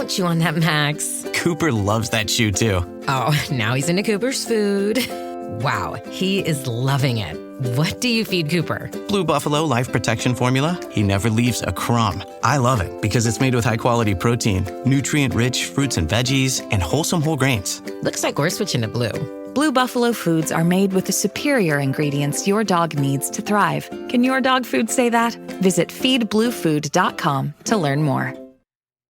Don't chew on that, Max. Cooper loves that chew too. Oh, now he's into Cooper's food. Wow, he is loving it. What do you feed Cooper? Blue Buffalo Life Protection Formula. He never leaves a crumb. I love it because it's made with high-quality protein, nutrient-rich fruits and veggies, and wholesome whole grains. Looks like we're switching to Blue. Blue Buffalo foods are made with the superior ingredients your dog needs to thrive. Can your dog food say that? Visit feedbluefood.com to learn more.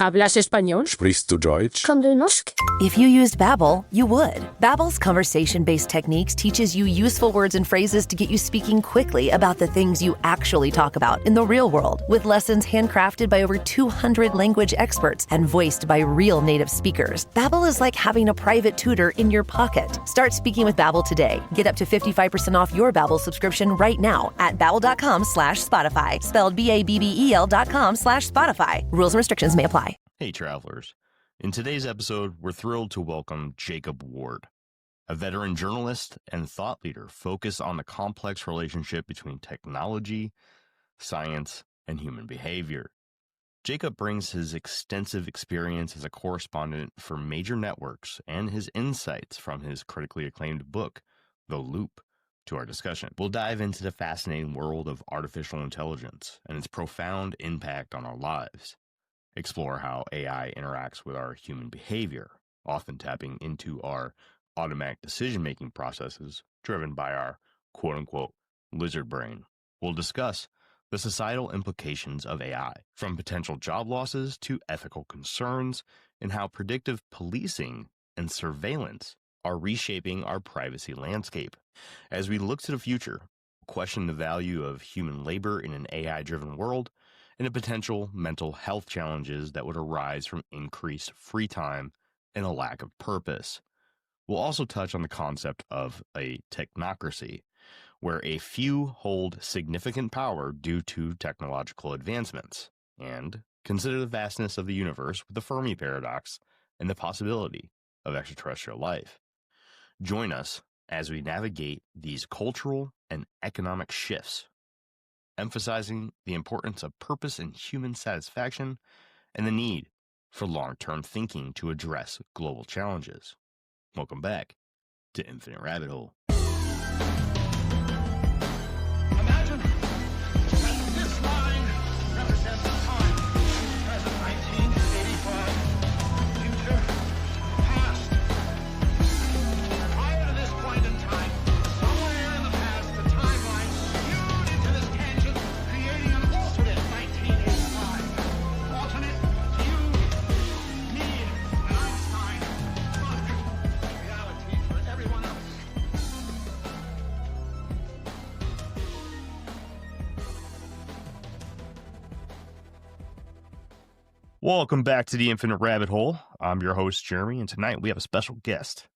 ¿Hablas español? Sprichst du Deutsch? Kan du norsk? If you used Babbel, you would. Babbel's conversation-based techniques teaches you useful words and phrases to get you speaking quickly about the things you actually talk about in the real world, with lessons handcrafted by over 200 language experts and voiced by real native speakers. Babbel is like having a private tutor in your pocket. Start speaking with Babbel today. Get up to 55% off your Babbel subscription right now at babbel.com/Spotify, spelled BABBEL.com/Spotify. Rules and restrictions may apply. Hey travelers, in today's episode we're thrilled to welcome Jacob Ward, a veteran journalist and thought leader focused on the complex relationship between technology, science, and human behavior. Jacob brings his extensive experience as a correspondent for major networks and his insights from his critically acclaimed book, The Loop, to our discussion. We'll dive into the fascinating world of artificial intelligence and its profound impact on our lives. Explore how AI interacts with our human behavior, often tapping into our automatic decision-making processes driven by our quote-unquote lizard brain. We'll discuss the societal implications of AI, from potential job losses to ethical concerns, and how predictive policing and surveillance are reshaping our privacy landscape. As we look to the future, we'll question the value of human labor in an AI-driven world, and the potential mental health challenges that would arise from increased free time and a lack of purpose. We'll also touch on the concept of a technocracy, where a few hold significant power due to technological advancements, and consider the vastness of the universe with the Fermi Paradox and the possibility of extraterrestrial life. Join us as we navigate these cultural and economic shifts, emphasizing the importance of purpose and human satisfaction and the need for long-term thinking to address global challenges. Welcome back to Infinite Rabbit Hole. Imagine that this line represents the time, present 1985, future, past. Prior to this point in time, somewhere in the past, the timeline skewed into this tangent, creating an alternate 1985. Alternate to you, me, and Einstein, but reality for everyone else. Welcome back to the Infinite Rabbit Hole. I'm your host, Jeremy, and tonight we have a special guest,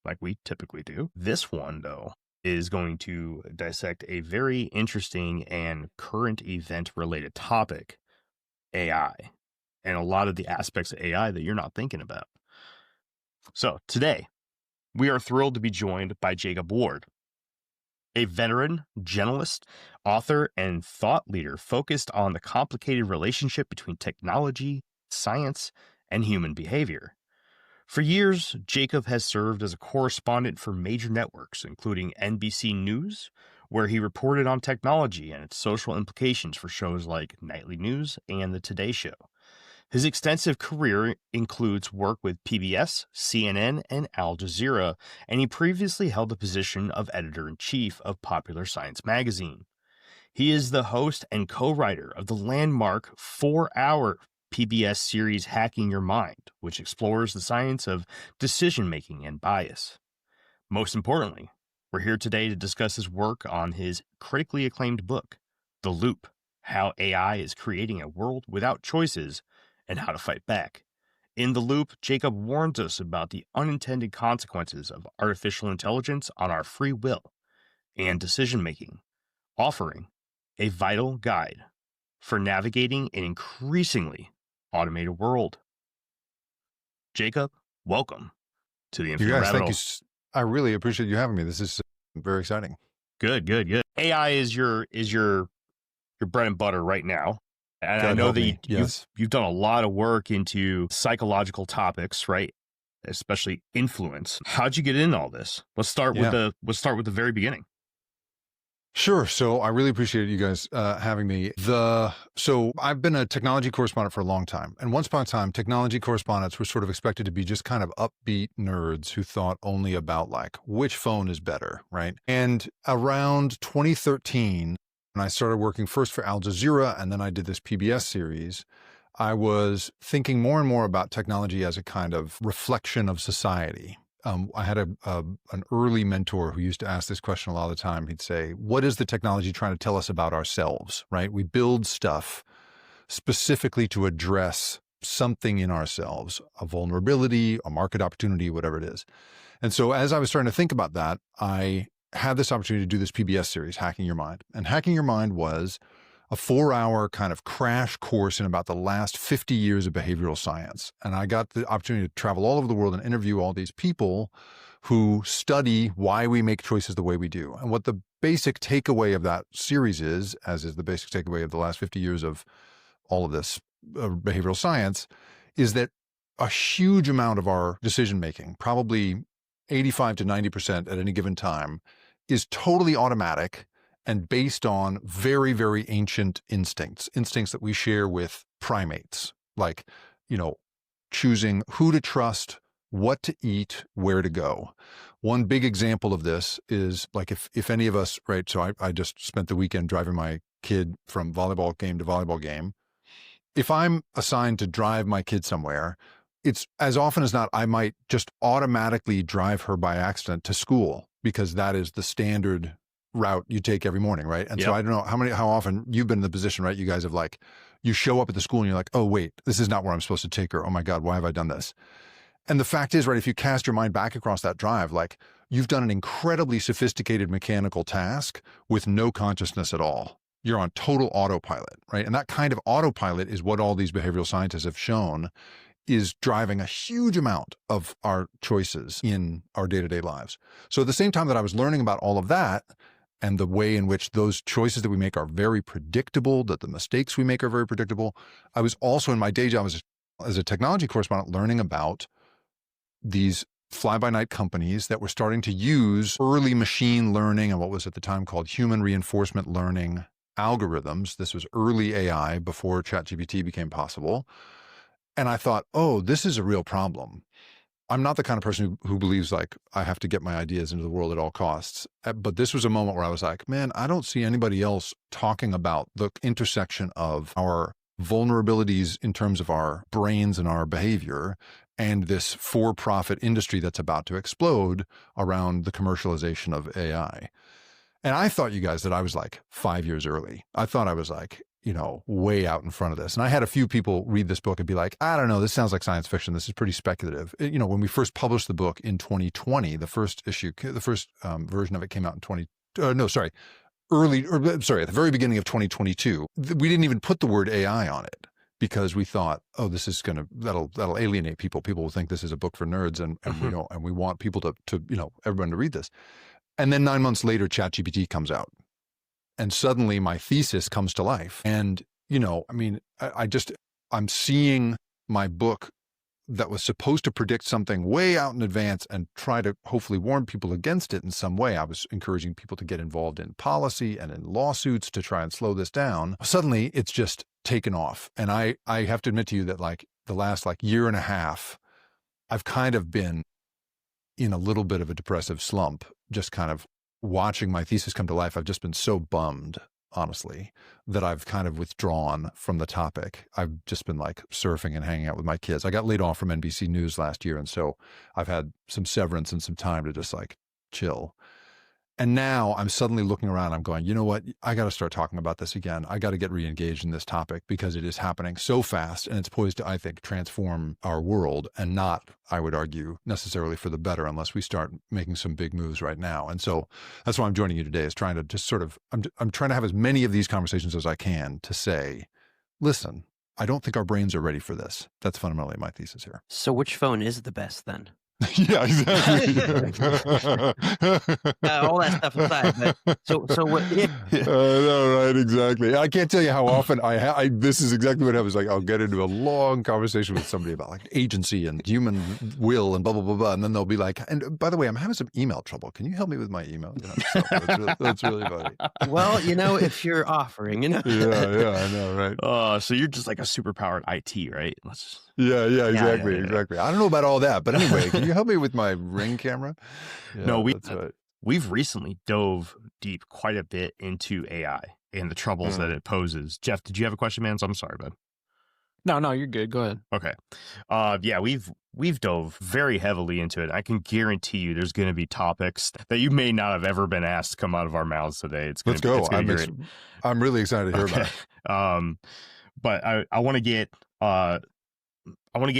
like we typically do. This one, though, is going to dissect a very interesting and current event-related topic, AI, and a lot of the aspects of AI that you're not thinking about. So today, we are thrilled to be joined by Jacob Ward, a veteran journalist, author, and thought leader focused on the complicated relationship between technology, science, and human behavior. For years, Jacob has served as a correspondent for major networks, including NBC News, where he reported on technology and its social implications for shows like Nightly News and The Today Show. His extensive career includes work with PBS, CNN, and Al Jazeera, and he previously held the position of editor-in-chief of Popular Science magazine. He is the host and co-writer of the landmark 4-hour PBS series Hacking Your Mind, which explores the science of decision-making and bias. Most importantly, we're here today to discuss his work on his critically acclaimed book, The Loop: How AI is Creating a World Without Choices and How to Fight Back. In The Loop, Jacob warns us about the unintended consequences of artificial intelligence on our free will and decision-making, offering a vital guide for navigating an increasingly automated world. Jacob, welcome to the Infinite Rabbit Hole. Thank you. I really appreciate you having me. This is very exciting. Good. AI is your bread and butter right now. And I God know help that me. Yes. you've done a lot of work into psychological topics, right? Especially influence. How'd you get into all this? Let's start with the very beginning. Sure. So I really appreciate you guys having me. So I've been a technology correspondent for a long time. And once upon a time, technology correspondents were sort of expected to be just kind of upbeat nerds who thought only about like which phone is better, right? And around 2013, when I started working first for Al Jazeera and then I did this PBS series, I was thinking more and more about technology as a kind of reflection of society. I had an early mentor who used to ask this question a lot of the time. He'd say, what is the technology trying to tell us about ourselves, right? We build stuff specifically to address something in ourselves, a vulnerability, a market opportunity, whatever it is. And so as I was starting to think about that, I had this opportunity to do this PBS series, Hacking Your Mind. And Hacking Your Mind was a 4-hour kind of crash course in about the last 50 years of behavioral science. And I got the opportunity to travel all over the world and interview all these people who study why we make choices the way we do. And what the basic takeaway of that series is, as is the basic takeaway of the last 50 years of all of this behavioral science, is that a huge amount of our decision-making, probably 85 to 90% at any given time, is totally automatic and based on very, very ancient instincts that we share with primates, like, choosing who to trust, what to eat, where to go. One big example of this is like if any of us, right, so I just spent the weekend driving my kid from volleyball game to volleyball game. If I'm assigned to drive my kid somewhere, it's as often as not, I might just automatically drive her by accident to school because that is the standard route you take every morning, right? And so I don't know how often you've been in the position, right? You guys have like, you show up at the school and you're like, oh wait, this is not where I'm supposed to take her. Oh my God, why have I done this? And the fact is, right, if you cast your mind back across that drive, like you've done an incredibly sophisticated mechanical task with no consciousness at all. You're on total autopilot, right? And that kind of autopilot is what all these behavioral scientists have shown is driving a huge amount of our choices in our day-to-day lives. So at the same time that I was learning about all of that, and the way in which those choices that we make are very predictable, that the mistakes we make are very predictable. I was also in my day job as a technology correspondent learning about these fly-by-night companies that were starting to use early machine learning and what was at the time called human reinforcement learning algorithms. This was early AI before ChatGPT became possible. And I thought, oh, this is a real problem. I'm not the kind of person who believes like I have to get my ideas into the world at all costs. But this was a moment where I was like, man, I don't see anybody else talking about the intersection of our vulnerabilities in terms of our brains and our behavior and this for-profit industry that's about to explode around the commercialization of AI. And I thought, you guys, that I was like 5 years early. I thought I was like, way out in front of this. And I had a few people read this book and be like, I don't know, this sounds like science fiction. This is pretty speculative. When we first published the book in 2020, the first version of it came out in at the very beginning of 2022. We didn't even put the word AI on it because we thought, oh, this is that'll alienate people. People will think this is a book for nerds and we want people to everyone to read this. And then 9 months later, ChatGPT comes out. And suddenly my thesis comes to life. And, I'm seeing my book that was supposed to predict something way out in advance and try to hopefully warn people against it in some way. I was encouraging people to get involved in policy and in lawsuits to try and slow this down. Suddenly it's just taken off. And I have to admit to you that like the last year and a half, I've kind of been in a little bit of a depressive slump, just kind of watching my thesis come to life. I've just been so bummed, honestly, that I've kind of withdrawn from the topic. I've just been like surfing and hanging out with my kids. I got laid off from NBC News last year. And so I've had some severance and some time to just like chill. And now I'm suddenly looking around. I'm going, you know what? I got to start talking about this again. I got to get re-engaged in this topic because it is happening so fast and it's poised to, I think, transform our world and not, I would argue, necessarily for the better unless we start making some big moves right now. And so that's why I'm joining you today, is trying to just sort of, I'm trying to have as many of these conversations as I can to say, listen, I don't think our brains are ready for this. That's fundamentally my thesis here. So which phone is the best then? Yeah, exactly. All that stuff aside. But so what? No, right, exactly. I can't tell you how often this is exactly what happens. Like, I'll get into a long conversation with somebody about like agency and human will and blah, blah, blah, blah. And then they'll be like, and by the way, I'm having some email trouble. Can you help me with my email? That's really funny. Well, if you're offering, Yeah, I know, right? So you're just like a superpowered IT, right? Yeah, exactly. I don't know about all that, but anyway, can you help me with my Ring camera? Yeah, No, that's right. We've recently dove deep quite a bit into AI and the troubles that it poses. Jeff, did you have a question, man? So I'm sorry, bud. No, you're good. Go ahead. Okay. Yeah, we've dove very heavily into it. I can guarantee you there's going to be topics that you may not have ever been asked to come out of our mouths today. Let's go. I'm really excited to hear about it. But I want to get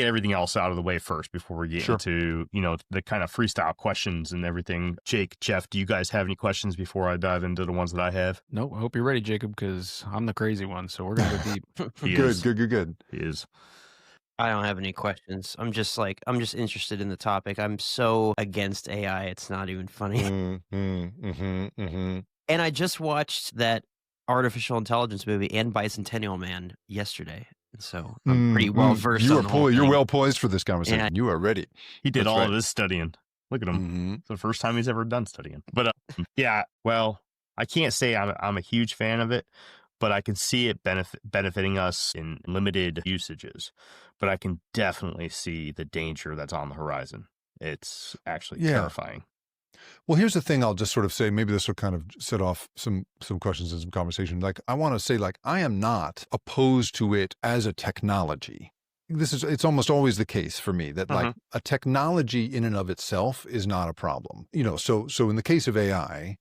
everything else out of the way first before we get into, the kind of freestyle questions and everything. Jake, Jeff, do you guys have any questions before I dive into the ones that I have? Nope. I hope you're ready, Jacob, because I'm the crazy one. So we're going to go deep. Good. He is. I don't have any questions. I'm just interested in the topic. I'm so against AI. It's not even funny. And I just watched that artificial intelligence movie and Bicentennial Man yesterday. So I'm pretty well versed. You're well poised for this conversation. You are ready. He did all of his studying. Look at him. It's the first time he's ever done studying. But yeah, well, I can't say I'm a huge fan of it, but I can see it benefiting us in limited usages. But I can definitely see the danger that's on the horizon. It's actually terrifying. Well, here's the thing I'll just sort of say, maybe this will kind of set off some questions and some conversation. Like, I want to say, like, I am not opposed to it as a technology. It's almost always the case for me that like a technology in and of itself is not a problem. So in the case of AI,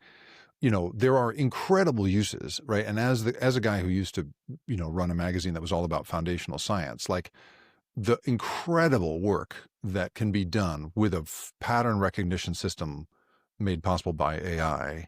there are incredible uses, right? And as a guy who used to, run a magazine that was all about foundational science, like the incredible work that can be done with a pattern recognition system made possible by AI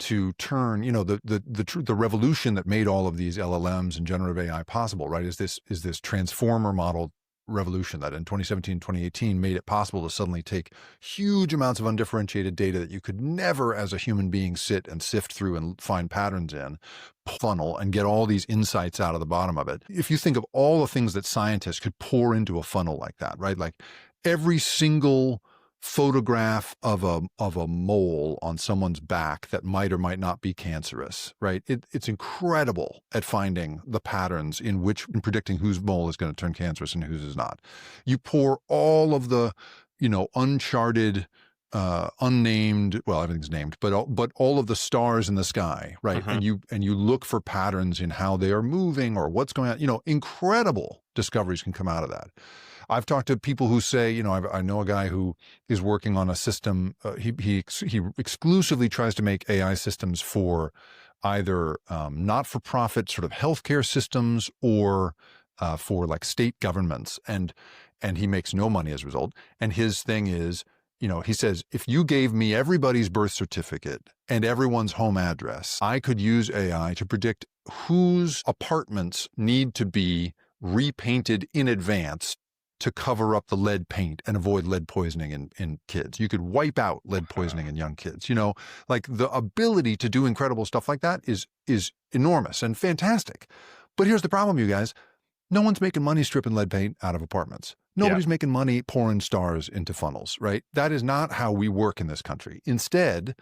to turn, the revolution that made all of these LLMs and generative AI possible, right? Is this transformer model revolution that in 2017, 2018 made it possible to suddenly take huge amounts of undifferentiated data that you could never as a human being sit and sift through and find patterns in, funnel and get all these insights out of the bottom of it. If you think of all the things that scientists could pour into a funnel like that, right? Like every single photograph of a mole on someone's back that might or might not be cancerous, right? It's incredible at finding the patterns in predicting whose mole is going to turn cancerous and whose is not. You pour all of the, uncharted, unnamed, well, everything's named, but all of the stars in the sky, right? And you look for patterns in how they are moving or what's going on. Incredible discoveries can come out of that. I've talked to people who say, I know a guy who is working on a system. He exclusively tries to make AI systems for either not-for-profit sort of healthcare systems or for like state governments, and he makes no money as a result. And his thing is, he says, if you gave me everybody's birth certificate and everyone's home address, I could use AI to predict whose apartments need to be repainted in advance to cover up the lead paint and avoid lead poisoning in kids. You could wipe out lead poisoning in young kids. Like the ability to do incredible stuff like that is enormous and fantastic. But here's the problem, you guys. No one's making money stripping lead paint out of apartments. Nobody's making money pouring stars into funnels, right? That is not how we work in this country. Instead,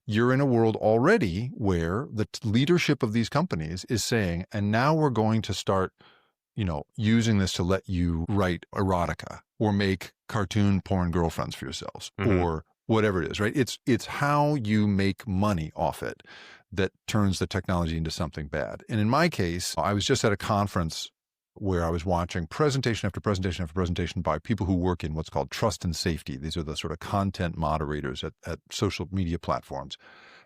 you're in a world already where the leadership of these companies is saying, and now we're going to start using this to let you write erotica or make cartoon porn girlfriends for yourselves or whatever it is, right? It's how you make money off it that turns the technology into something bad. And in my case, I was just at a conference where I was watching presentation after presentation after presentation by people who work in what's called trust and safety. These are the sort of content moderators at social media platforms.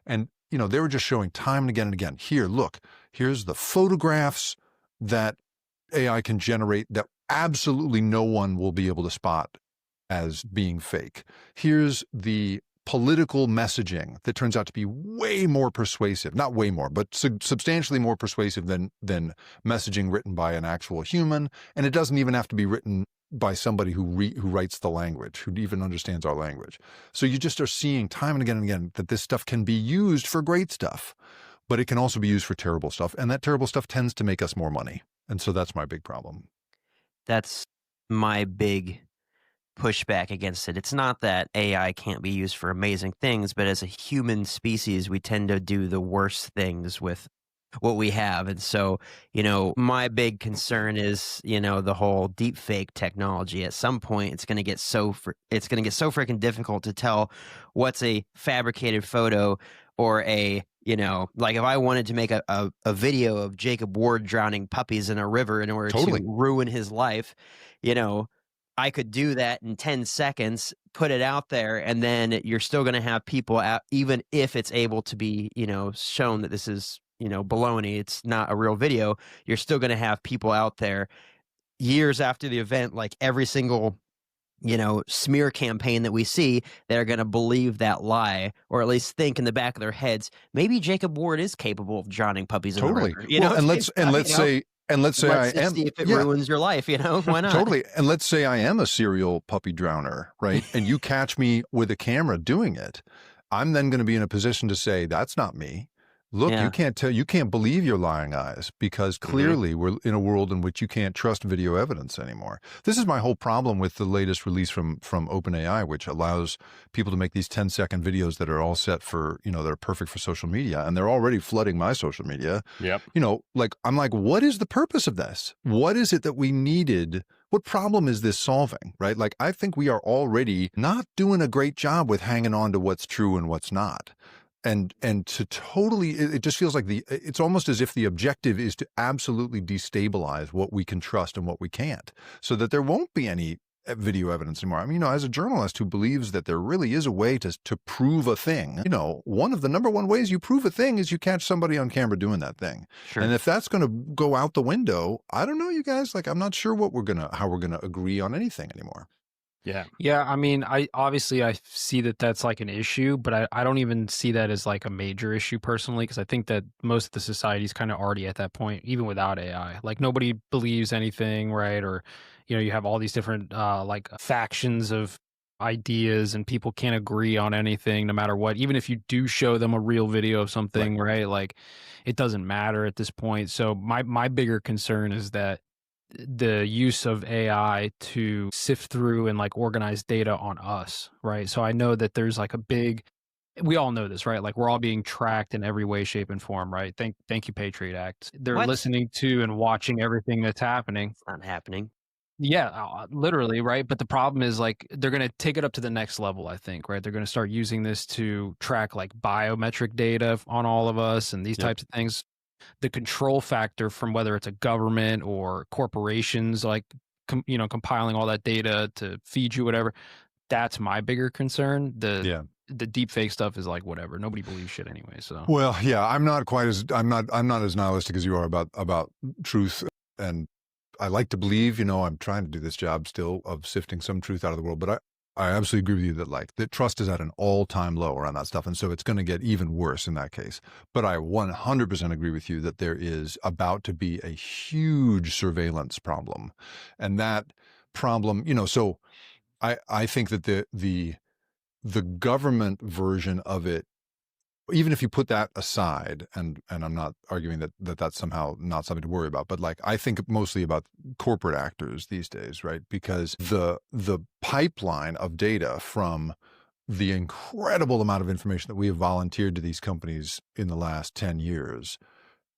And, they were just showing time and again, here, look, here's the photographs that AI can generate that absolutely no one will be able to spot as being fake. Here's the political messaging that turns out to be way more persuasive, not way more, but substantially more persuasive than messaging written by an actual human. And it doesn't even have to be written by somebody who writes the language, who even understands our language. So you just are seeing time and again that this stuff can be used for great stuff, but it can also be used for terrible stuff. And that terrible stuff tends to make us more money. And so that's my big problem. That's my big pushback against it. It's not that AI can't be used for amazing things, but as a human species, we tend to do the worst things with what we have. And so, my big concern is, the whole deep fake technology. At some point, it's going to get so freaking difficult to tell what's a fabricated photo or like if I wanted to make a video of Jacob Ward drowning puppies in a river in order to ruin his life, I could do that in 10 seconds, put it out there, and then you're still going to have people out, even if it's able to be, shown that this is, baloney, it's not a real video, you're still going to have people out there years after the event, like every single, smear campaign that we see, that are going to believe that lie, or at least think in the back of their heads, maybe Jacob Ward is capable of drowning puppies in the river. And let's say I am. See if it ruins your life, why not? Totally. And let's say I am a serial puppy drowner, right? And you catch me with a camera doing it. I'm then going to be in a position to say, that's not me. Look, you can't believe your lying eyes, because clearly we're in a world in which you can't trust video evidence anymore. This is my whole problem with the latest release from OpenAI, which allows people to make these 10-second videos that are all set for, that are perfect for social media. And they're already flooding my social media. Yep. I'm like, what is the purpose of this? What is it that we needed? What problem is this solving, right? Like, I think we are already not doing a great job with hanging on to what's true and what's not. And to totally, it just feels like it's almost as if the objective is to absolutely destabilize what we can trust and what we can't, so that there won't be any video evidence anymore. I mean, as a journalist who believes that there really is a way to prove a thing, one of the number one ways you prove a thing is you catch somebody on camera doing that thing. Sure. And if that's going to go out the window, I don't know, you guys, like, I'm not sure how we're going to agree on anything anymore. Yeah. I mean, I see that that's like an issue, but I don't even see that as like a major issue personally, because I think that most of the society is kind of already at that point, even without AI. Like, nobody believes anything, right? Or, you have all these different like factions of ideas, and people can't agree on anything no matter what. Even if you do show them a real video of something, right? Like, it doesn't matter at this point. So my bigger concern is that the use of AI to sift through and like organize data on us, right? So I know that there's like we all know this, right? Like, we're all being tracked in every way, shape, and form, right? Thank you, Patriot Act. They're listening to and watching everything that's happening. It's not happening. Yeah, literally, right? But the problem is, like, they're going to take it up to the next level, I think, right? They're going to start using this to track like biometric data on all of us and these types of things. The control factor from whether it's a government or corporations, like, compiling all that data to feed you whatever, that's my bigger concern. The deep fake stuff is like, whatever, nobody believes shit anyway. So, well, yeah, I'm not as nihilistic as you are about truth. And I like to believe, I'm trying to do this job still of sifting some truth out of the world, but I absolutely agree with you that trust is at an all-time low around that stuff. And so it's going to get even worse in that case. But I 100% agree with you that there is about to be a huge surveillance problem. And that problem, so I think that the government version of it, even if you put that aside, and I'm not arguing that that's somehow not something to worry about, but like, I think mostly about corporate actors these days, right? Because the pipeline of data from the incredible amount of information that we have volunteered to these companies in the last 10 years,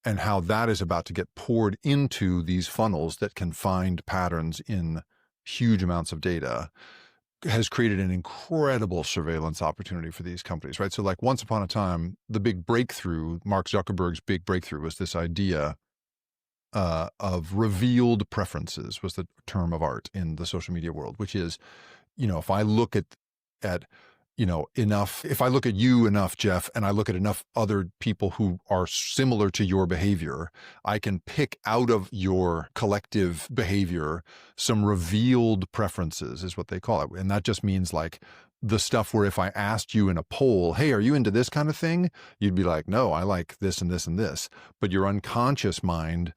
and how that is about to get poured into these funnels that can find patterns in huge amounts of data, has created an incredible surveillance opportunity for these companies, right? So like, once upon a time, the big breakthrough, Mark Zuckerberg's big breakthrough, was this idea of revealed preferences, was the term of art in the social media world, which is, if I look at enough, if I look at you enough, Jeff, and I look at enough other people who are similar to your behavior, I can pick out of your collective behavior some revealed preferences, is what they call it. And that just means like the stuff where if I asked you in a poll, hey, are you into this kind of thing? You'd be like, no, I like this and this and this. But your unconscious mind,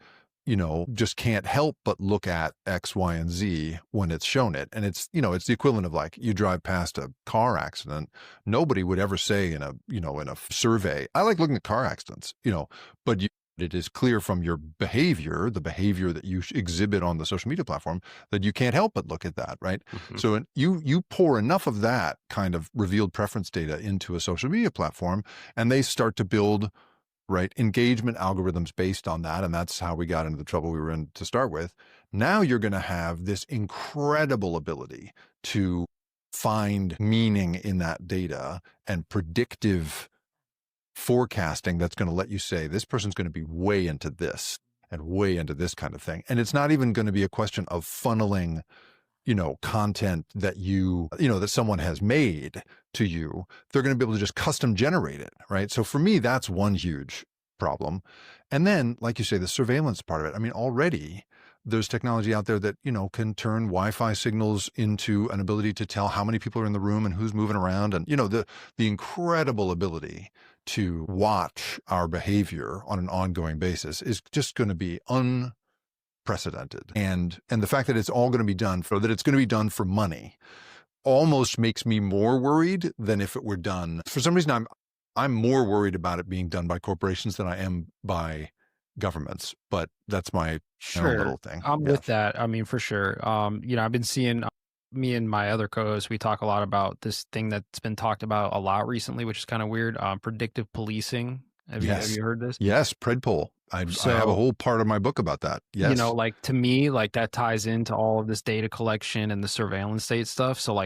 just can't help but look at X, Y, and Z when it's shown it. And it's the equivalent of like you drive past a car accident. Nobody would ever say in a survey, I like looking at car accidents, but it is clear from your behavior, the behavior that you exhibit on the social media platform, that you can't help but look at that, right? Mm-hmm. So you pour enough of that kind of revealed preference data into a social media platform, and they start to build engagement algorithms based on that. And that's how we got into the trouble we were in to start with. Now you're going to have this incredible ability to find meaning in that data and predictive forecasting that's going to let you say, this person's going to be way into this and way into this kind of thing. And it's not even going to be a question of funneling content that that someone has made to you. They're going to be able to just custom generate it, right? So for me, that's one huge problem. And then, like you say, the surveillance part of it. I mean, already there's technology out there that, can turn Wi-Fi signals into an ability to tell how many people are in the room and who's moving around. And, the incredible ability to watch our behavior on an ongoing basis is just going to be unprecedented. And the fact that it's all going to be done for money almost makes me more worried than if it were done. For some reason, I'm more worried about it being done by corporations than I am by governments, but that's my own little thing. I'm with that. I mean, for sure. I've been seeing me and my other co-hosts, we talk a lot about this thing that's been talked about a lot recently, which is kind of weird. Predictive policing. Have you heard this? Yes, Predpol. I have a whole part of my book about that. Yes. To me, that ties into all of this data collection and the surveillance state stuff. So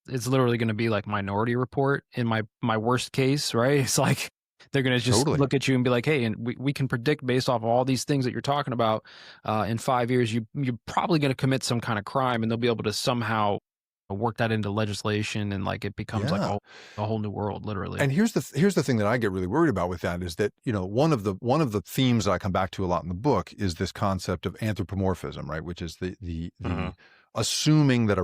it's literally going to be like Minority Report in my worst case, right? It's like they're going to just look at you and be like, hey, and we can predict based off of all these things that you're talking about, in 5 years, you're probably going to commit some kind of crime, and they'll be able to somehow work that into legislation, and it becomes like a whole new world, literally. And here's the thing that I get really worried about with that is that, one of the themes that I come back to a lot in the book is this concept of anthropomorphism, right? Which is the assuming that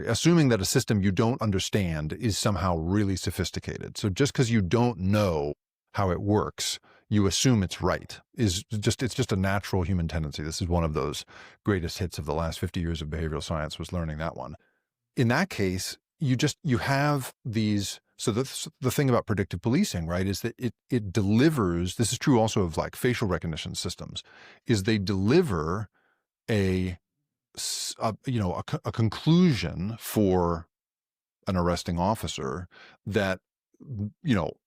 assuming that a system you don't understand is somehow really sophisticated. So just because you don't know how it works, you assume it's right. It's just a natural human tendency. This is one of those greatest hits of the last 50 years of behavioral science, was learning that one. In that case, you have these. So the thing about predictive policing, right, is that it delivers. This is true also of facial recognition systems, is they deliver a conclusion for an arresting officer that,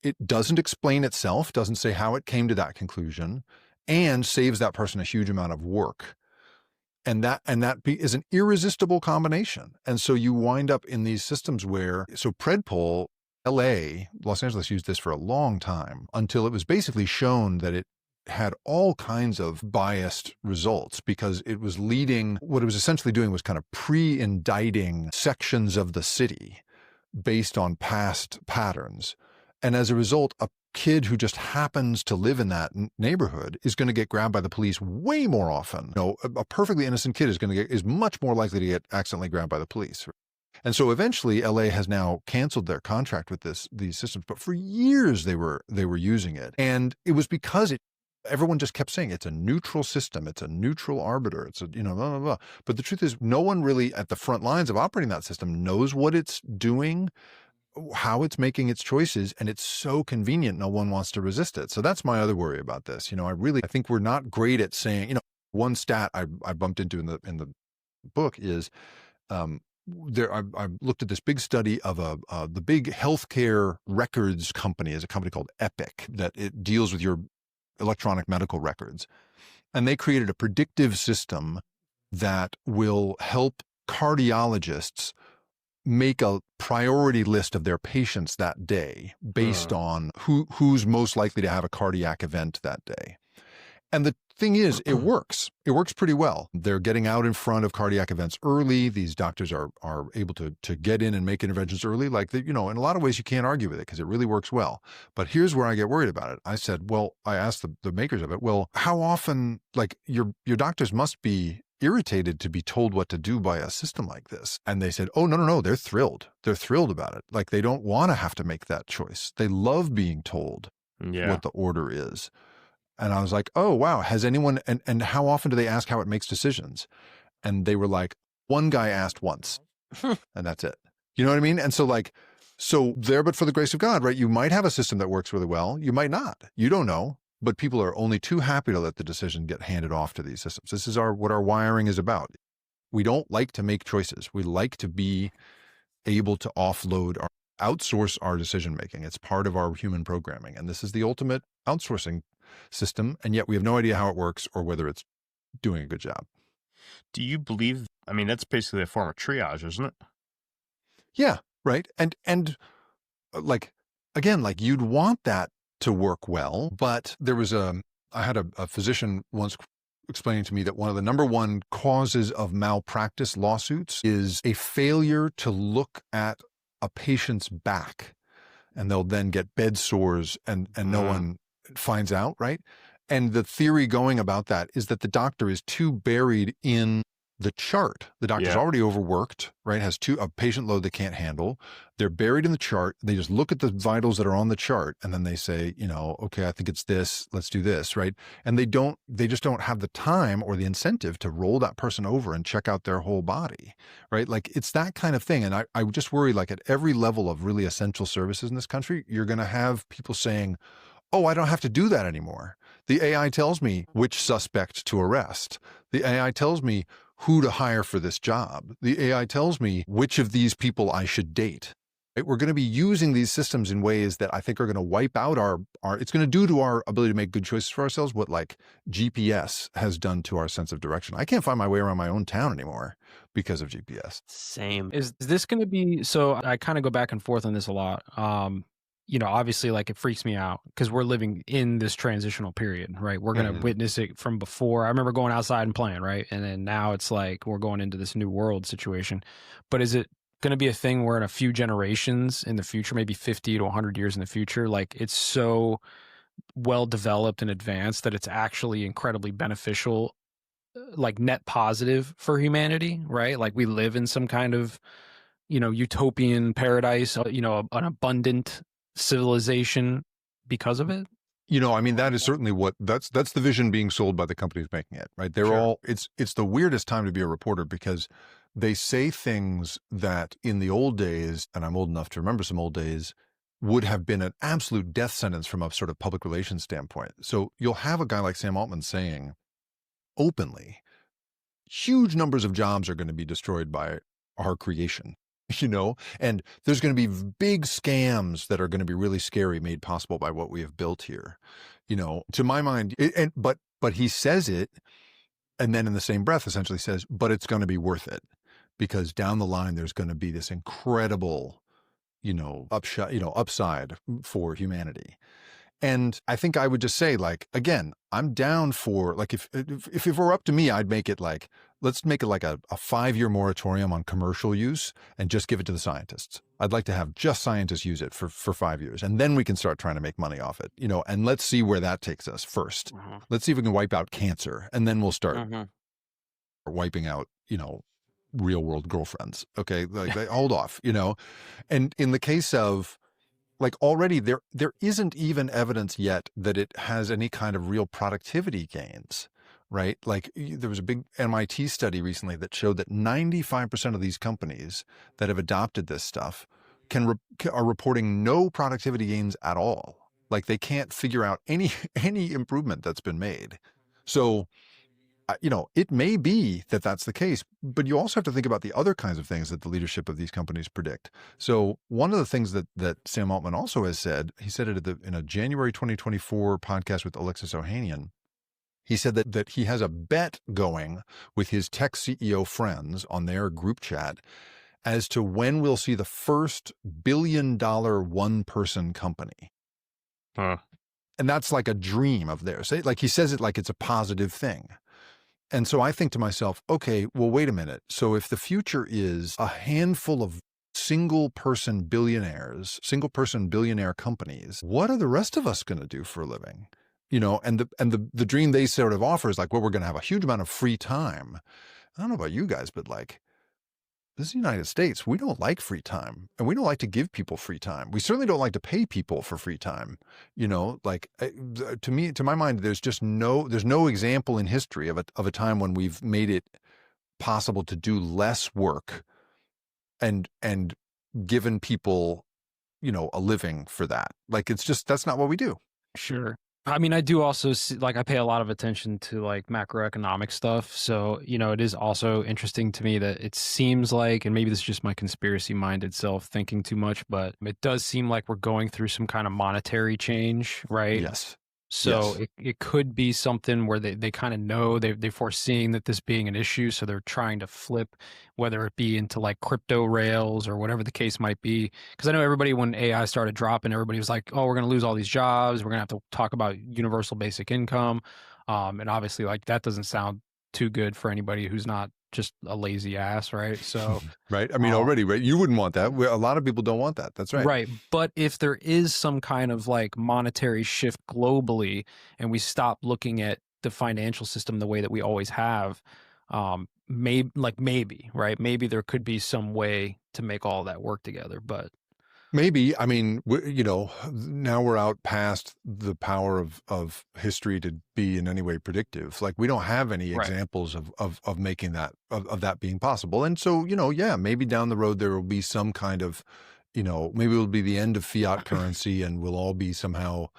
it doesn't explain itself, doesn't say how it came to that conclusion, and saves that person a huge amount of work. And that is an irresistible combination. And so you wind up in these systems where, Predpol, Los Angeles used this for a long time until it was basically shown that it had all kinds of biased results, because it was what it was essentially doing was kind of pre-indicting sections of the city based on past patterns. And as a result, a kid who just happens to live in that neighborhood is going to get grabbed by the police way more often. A perfectly innocent kid is much more likely to get accidentally grabbed by the police. And so eventually LA has now canceled their contract with these systems, but for years they were using it. And it was because everyone just kept saying it's a neutral system, it's a neutral arbiter, it's a blah, blah, blah. But the truth is, no one really at the front lines of operating that system knows what it's doing, how it's making its choices, and it's so convenient, no one wants to resist it. So that's my other worry about this. I think we're not great at saying, one stat I bumped into in the book is I looked at this big study of the big healthcare records company is a company called Epic, that it deals with your electronic medical records. And they created a predictive system that will help cardiologists make a priority list of their patients that day based on who's most likely to have a cardiac event that day. And thing is, it works. It works pretty well. They're getting out in front of cardiac events early. These doctors are able to get in and make interventions early. Like, in a lot of ways, you can't argue with it because it really works well. But here's where I get worried about it. I said, well, I asked the makers of it, well, how often, like, your doctors must be irritated to be told what to do by a system like this. And they said, oh, no, they're thrilled. They're thrilled about it. Like, they don't want to have to make that choice. They love being told what the order is. And I was like, oh, wow, has anyone, and how often do they ask how it makes decisions? And they were like, one guy asked once, and that's it. You know what I mean? And so there, but for the grace of God, right? You might have a system that works really well. You might not. You don't know. But people are only too happy to let the decision get handed off to these systems. This is what our wiring is about. We don't like to make choices. We like to be able to outsource our decision making. It's part of our human programming. And this is the ultimate outsourcing system, and yet we have no idea how it works or whether it's doing a good job. Do you believe, I mean, that's basically a form of triage, isn't it? Yeah, right. And like, again, like, you'd want that to work well, but I had a physician once explaining to me that one of the number one causes of malpractice lawsuits is a failure to look at a patient's back, and they'll then get bed sores and no one finds out, right? And the theory going about that is that the doctor is too buried in the chart. The doctor's already overworked, right? Has a patient load they can't handle. They're buried in the chart. They just look at the vitals that are on the chart, and then they say, okay, I think it's this, let's do this, right? And they just don't have the time or the incentive to roll that person over and check out their whole body, right? Like, it's that kind of thing. And I just worry, like, at every level of really essential services in this country, you're going to have people saying, oh, I don't have to do that anymore. The AI tells me which suspect to arrest. The AI tells me who to hire for this job. The AI tells me which of these people I should date. Right? We're going to be using these systems in ways that I think are going to wipe out it's going to do to our ability to make good choices for ourselves what, like, GPS has done to our sense of direction. I can't find my way around my own town anymore because of GPS. Same. Is this going to be, so I kind of go back and forth on this a lot. Obviously, like, it freaks me out because we're living in this transitional period, right? We're going to witness it from before. I remember going outside and playing, right? And then now it's like we're going into this new world situation. But is it going to be a thing where in a few generations in the future, maybe 50 to 100 years in the future, like, it's so well developed and advanced that it's actually incredibly beneficial, like net positive for humanity, right? Like, we live in some kind of, utopian paradise, an abundant civilization because of it? I mean, that is certainly that's the vision being sold by the companies making it, right? They're all, it's the weirdest time to be a reporter because they say things that in the old days, and I'm old enough to remember some old days, would have been an absolute death sentence from a sort of public relations standpoint. So you'll have a guy like Sam Altman saying openly, huge numbers of jobs are going to be destroyed by our creation. And there's going to be big scams that are going to be really scary made possible by what we have built here. To my mind, but he says it, and then in the same breath essentially says, but it's going to be worth it because down the line, there's going to be this incredible, upside for humanity. And I think I would just say, like, again, I'm down for, like, if it were up to me, I'd make it like, let's make it like a 5-year moratorium on commercial use and just give it to the scientists. I'd like to have just scientists use it for 5 years. And then we can start trying to make money off it, and let's see where that takes us first. Let's see if we can wipe out cancer, and then we'll start wiping out, real world girlfriends. Okay. Like, hold off, and in the case of, like, already there isn't even evidence yet that it has any kind of real productivity gains, right? Like, there was a big MIT study recently that showed that 95% of these companies that have adopted this stuff are reporting no productivity gains at all. Like, they can't figure out any improvement that's been made. So, it may be that that's the case, but you also have to think about the other kinds of things that the leadership of these companies predict. So one of the things that Sam Altman also has said, he said it in a January 2024 podcast with Alexis Ohanian. He said that he has a bet going with his tech CEO friends on their group chat as to when we'll see the first $1 billion one-person company. Huh. And that's like a dream of theirs. Like he says it like it's a positive thing. And so I think to myself, okay, well, wait a minute. So if the future is a handful of single person billionaire companies, what are the rest of us going to do for a living? And the dream they sort of offer is like, well, we're going to have a huge amount of free time. I don't know about you guys, but like, this is the United States. We don't like free time, and we don't like to give people free time. We certainly don't like to pay people for free time. Like to my mind, there's no example in history of a time when we've made it possible to do less work and given people, a living for that. Like, that's not what we do. Sure. I mean, I do also see, like, I pay a lot of attention to like macroeconomic stuff. So, it is also interesting to me that it seems like, and maybe this is just my conspiracy minded self thinking too much, but it does seem like we're going through some kind of monetary change, right? Yes. So it could be something where they kind of know they're foreseeing that this being an issue. So they're trying to flip, whether it be into like crypto rails or whatever the case might be. Because I know everybody, when AI started dropping, everybody was like, oh, we're going to lose all these jobs. We're going to have to talk about universal basic income. And obviously like that doesn't sound too good for anybody who's not just a lazy ass, right? So right. I mean, already, right? You wouldn't want that. A lot of people don't want that. That's right. Right. But if there is some kind of like monetary shift globally, and we stop looking at the financial system the way that we always have, maybe, right? Maybe there could be some way to make all that work together, but maybe. I mean, now we're out past the power of history to be in any way predictive. Like, we don't have any examples of making that, of that being possible. And so, maybe down the road there will be some kind of, maybe it'll be the end of fiat currency and we'll all be somehow,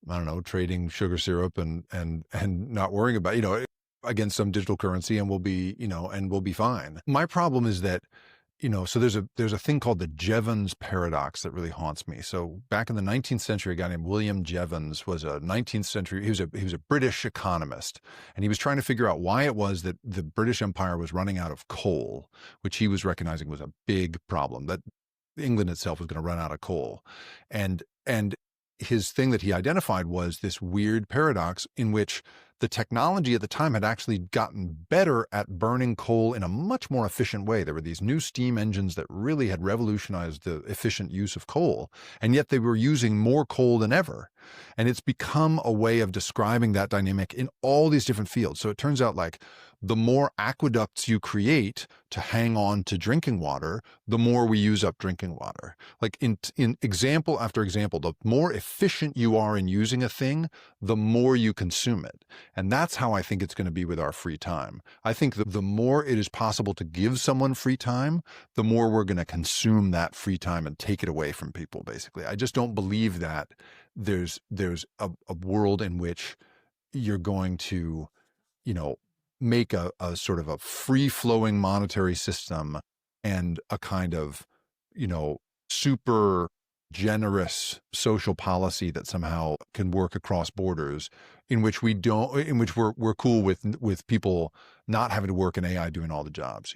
I don't know, trading sugar syrup and not worrying about, against some digital currency, and we'll be, and we'll be fine. My problem is that, so there's a thing called the Jevons paradox that really haunts me. So back in the 19th century, a guy named William Jevons was a 19th century, he was a British economist, and he was trying to figure out why it was that the British Empire was running out of coal, which he was recognizing was a big problem, that England itself was going to run out of coal. And his thing that he identified was this weird paradox in which the technology at the time had actually gotten better at burning coal in a much more efficient way. There were these new steam engines that really had revolutionized the efficient use of coal, and yet they were using more coal than ever. And it's become a way of describing that dynamic in all these different fields. So it turns out like the more aqueducts you create to hang on to drinking water, the more we use up drinking water. Like in example after example, the more efficient you are in using a thing, the more you consume it. And that's how I think it's going to be with our free time. I think that the more it is possible to give someone free time, the more we're going to consume that free time and take it away from people, basically. I just don't believe that there's a world in which you're going to, make a sort of a free-flowing monetary system and a kind of, super generous social policy that somehow can work across borders, in which we're cool with people not having to work and AI doing all the jobs.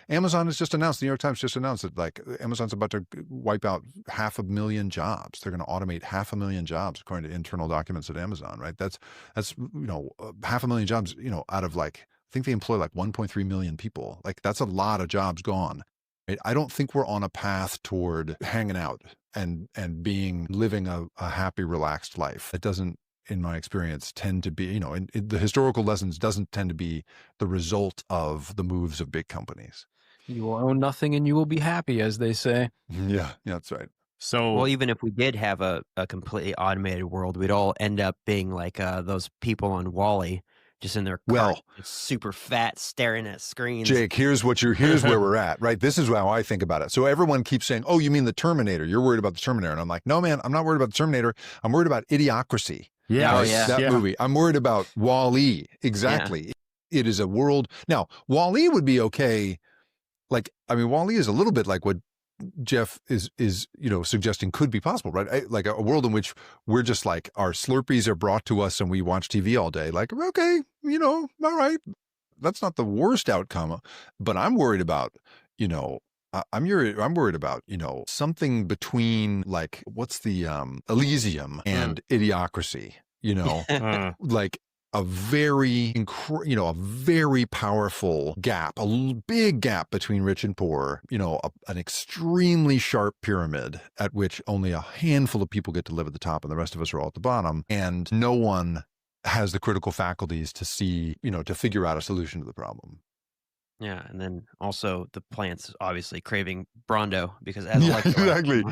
Amazon has just announced, the New York Times just announced that like Amazon's about to wipe out 500,000 jobs. They're going to automate 500,000 jobs according to internal documents at Amazon, right? That's 500,000 jobs, out of like, I think they employ like 1.3 million people. Like, that's a lot of jobs gone. Right? I don't think we're on a path toward hanging out and living a happy, relaxed life. It doesn't, in my experience, tend to be, the historical lessons doesn't tend to be the result of the moves of big companies. You will own nothing and you will be happy, as they say. Yeah, that's right. So, well, even if we did have a completely automated world, we'd all end up being like those people on WALL-E, just in their car, super fat, staring at screens. Jake, here's where we're at, right? This is how I think about it. So everyone keeps saying, oh, you mean the Terminator? You're worried about the Terminator. And I'm like, no, man, I'm not worried about the Terminator. I'm worried about Idiocracy. Yeah. That movie. I'm worried about WALL-E. Exactly. Yeah. It is a world. Now, WALL-E would be okay. Like, I mean, WALL-E is a little bit like what Jeff is suggesting could be possible, right? Like a world in which we're just like, our Slurpees are brought to us and we watch TV all day. Like, okay, all right. That's not the worst outcome, but I'm worried about, I'm worried about, something between like, what's the Elysium and Idiocracy. like a very, a very powerful gap, big gap between rich and poor, an extremely sharp pyramid at which only a handful of people get to live at the top and the rest of us are all at the bottom. And no one has the critical faculties to see, to figure out a solution to the problem. Yeah, and then also the plants obviously craving Brondo because as exactly.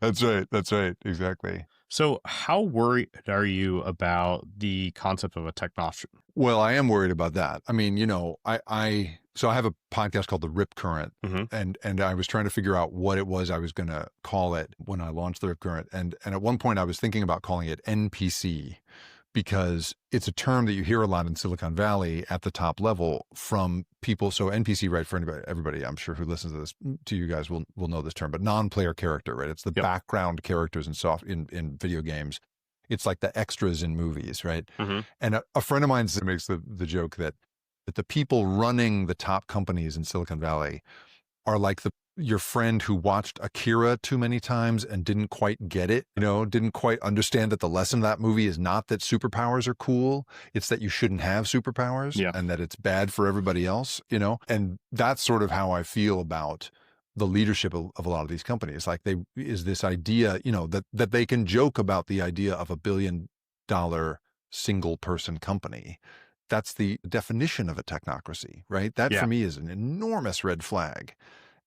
That's right. Exactly. So how worried are you about the concept of a technocracy? Well, I am worried about that. I mean, so I have a podcast called The Rip Current, and I was trying to figure out what it was I was going to call it when I launched The Rip Current. And at one point I was thinking about calling it NPC, because it's a term that you hear a lot in Silicon Valley at the top level from people. So NPC, right, for everybody, I'm sure who listens to this, to you guys will know this term, but non-player character, right? It's the background characters in video games. It's like the extras in movies, right? And a friend of mine makes the joke that the people running the top companies in Silicon Valley are like your friend who watched Akira too many times and didn't quite get it, didn't quite understand that the lesson of that movie is not that superpowers are cool. It's that you shouldn't have superpowers and that it's bad for everybody else, and that's sort of how I feel about the leadership of a lot of these companies. Like is this idea, that they can joke about the idea of $1 billion single person company. That's the definition of a technocracy, right? That for me is an enormous red flag.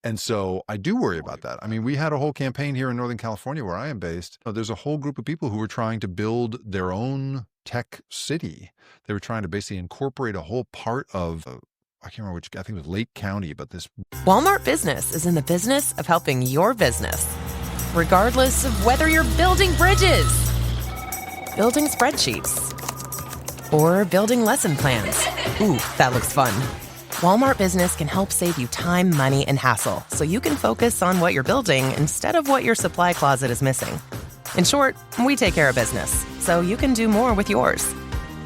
And so I do worry about that. I mean, we had a whole campaign here in Northern California where I am based. There's a whole group of people who were trying to build their own tech city. They were trying to basically incorporate a whole part of, I can't remember which, I think it was Lake County, but this. Walmart Business is in the business of helping your business, regardless of whether you're building bridges, building spreadsheets, or building lesson plans. Ooh, that looks fun. Walmart Business can help save you time, money, and hassle so you can focus on what you're building instead of what your supply closet is missing. In short, we take care of business so you can do more with yours.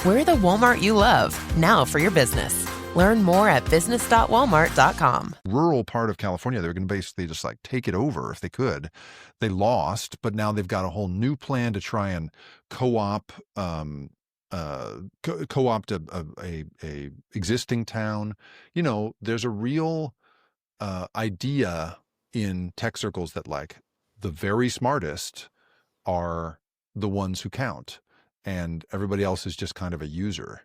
We're the Walmart you love, now for your business. Learn more at business.walmart.com. Rural part of California, they were going to basically just like take it over if they could. They lost, but now they've got a whole new plan to try and co-opt a existing town. There's a real idea in tech circles that like the very smartest are the ones who count, and everybody else is just kind of a user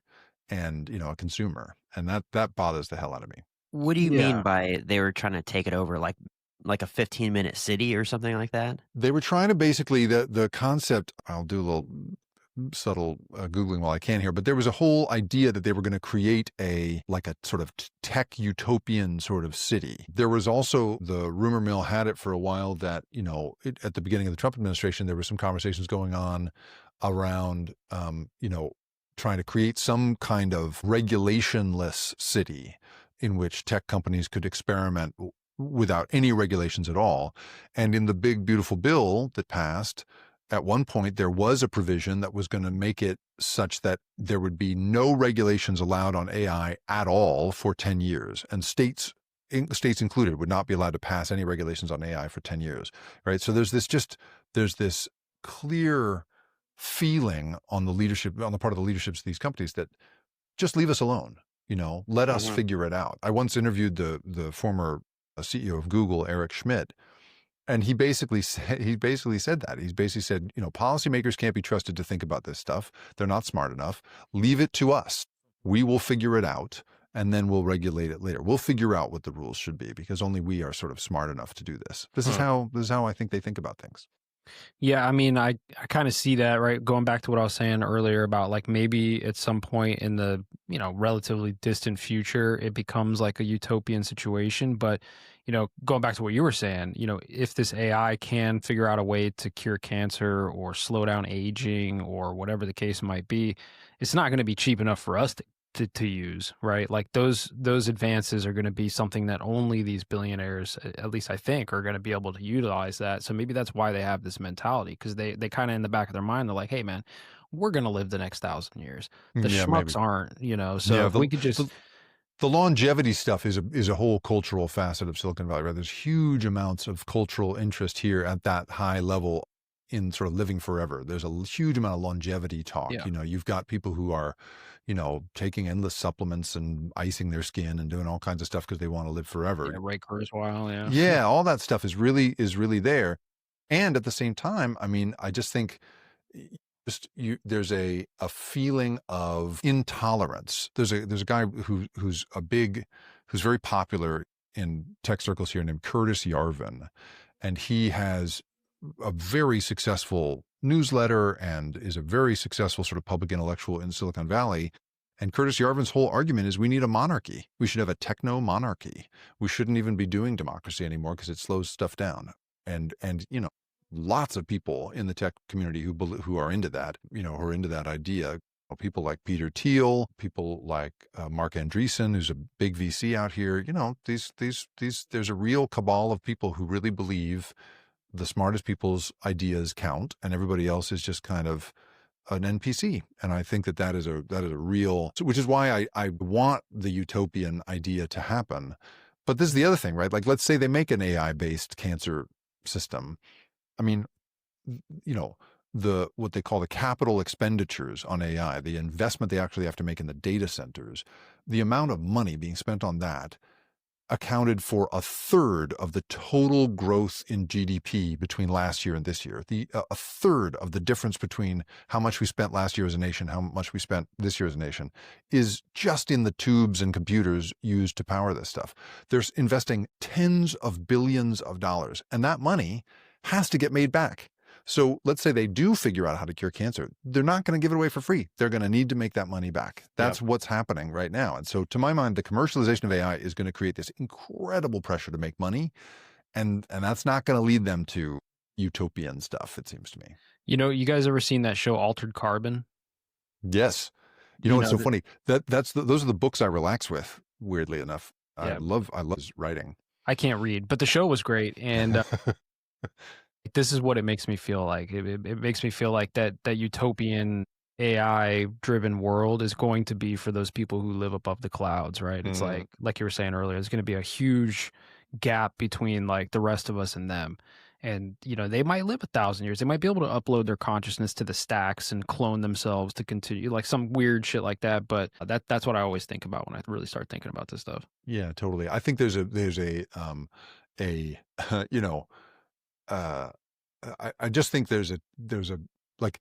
and a consumer, and that bothers the hell out of me. What do you mean by they were trying to take it over, like a 15-minute city or something like that? They were trying to basically the concept. I'll do a little subtle Googling while I can here, but there was a whole idea that they were going to create a sort of tech utopian sort of city. There was also, the rumor mill had it for a while that, at the beginning of the Trump administration, there were some conversations going on around, trying to create some kind of regulationless city in which tech companies could experiment without any regulations at all. And in the big, beautiful bill that passed, at one point, there was a provision that was going to make it such that there would be no regulations allowed on AI at all for 10 years. And states included would not be allowed to pass any regulations on AI for 10 years, right? So there's this clear feeling on the part of the leaderships of these companies that just leave us alone, let us figure it out. I once interviewed the former CEO of Google, Eric Schmidt, and he basically said that. He's basically said, policymakers can't be trusted to think about this stuff. They're not smart enough. Leave it to us. We will figure it out, and then we'll regulate it later. We'll figure out what the rules should be, because only we are sort of smart enough to do this. This is how I think they think about things. Yeah, I mean, I kind of see that, right? Going back to what I was saying earlier about like maybe at some point in the, relatively distant future, it becomes like a utopian situation. But, going back to what you were saying, if this AI can figure out a way to cure cancer or slow down aging or whatever the case might be, it's not going to be cheap enough for us to use, right? Like those advances are going to be something that only these billionaires, at least I think, are going to be able to utilize that. So maybe that's why they have this mentality, because they kind of in the back of their mind, they're like, hey man, we're going to live the next 1,000 years. The schmucks aren't, so if we could just... The longevity stuff is a whole cultural facet of Silicon Valley, right? There's huge amounts of cultural interest here at that high level. in sort of living forever. There's a huge amount of longevity talk. Yeah. You know, you've got people who are, you know, taking endless supplements and icing their skin and doing all kinds of stuff because they want to live forever. Yeah, Ray Kurzweil, yeah. Yeah, all that stuff is really there. And at the same time, I mean, I just think there's a feeling of intolerance. There's a guy who's very popular in tech circles here named Curtis Yarvin, and he has a very successful newsletter and is a very successful sort of public intellectual in Silicon Valley. And Curtis Yarvin's whole argument is we need a monarchy. We should have a techno monarchy. We shouldn't even be doing democracy anymore because it slows stuff down. And you know, lots of people in the tech community who are into that, you know, who are into that idea. People like Peter Thiel, people like Mark Andreessen, who's a big VC out here. You know, there's a real cabal of people who really believe the smartest people's ideas count, and everybody else is just kind of an NPC. And I think that is a real, which is why I want the utopian idea to happen. But this is the other thing, right? Like, let's say they make an AI-based cancer system. I mean, you know, what they call the capital expenditures on AI, the investment they actually have to make in the data centers, the amount of money being spent on that accounted for a third of the total growth in GDP between last year and this year. A third of the difference between how much we spent last year as a nation, how much we spent this year as a nation, is just in the tubes and computers used to power this stuff. They're investing tens of billions of dollars, and that money has to get made back. So let's say they do figure out how to cure cancer. They're not going to give it away for free. They're going to need to make that money back. That's what's happening right now. And so to my mind, the commercialization of AI is going to create this incredible pressure to make money. And that's not going to lead them to utopian stuff, it seems to me. You know, you guys ever seen that show Altered Carbon? Yes. You know, it's so funny. Those are the books I relax with, weirdly enough. Yeah. I love his writing. I can't read, but the show was great. And this is what it makes me feel like. It makes me feel like that utopian AI-driven world is going to be for those people who live above the clouds, right? It's like you were saying earlier, there's going to be a huge gap between like the rest of us and them. And, you know, they might live 1,000 years. They might be able to upload their consciousness to the stacks and clone themselves to continue, like some weird shit like that. But that's what I always think about when I really start thinking about this stuff. Yeah, totally. I think there's a you know, I just think there's a like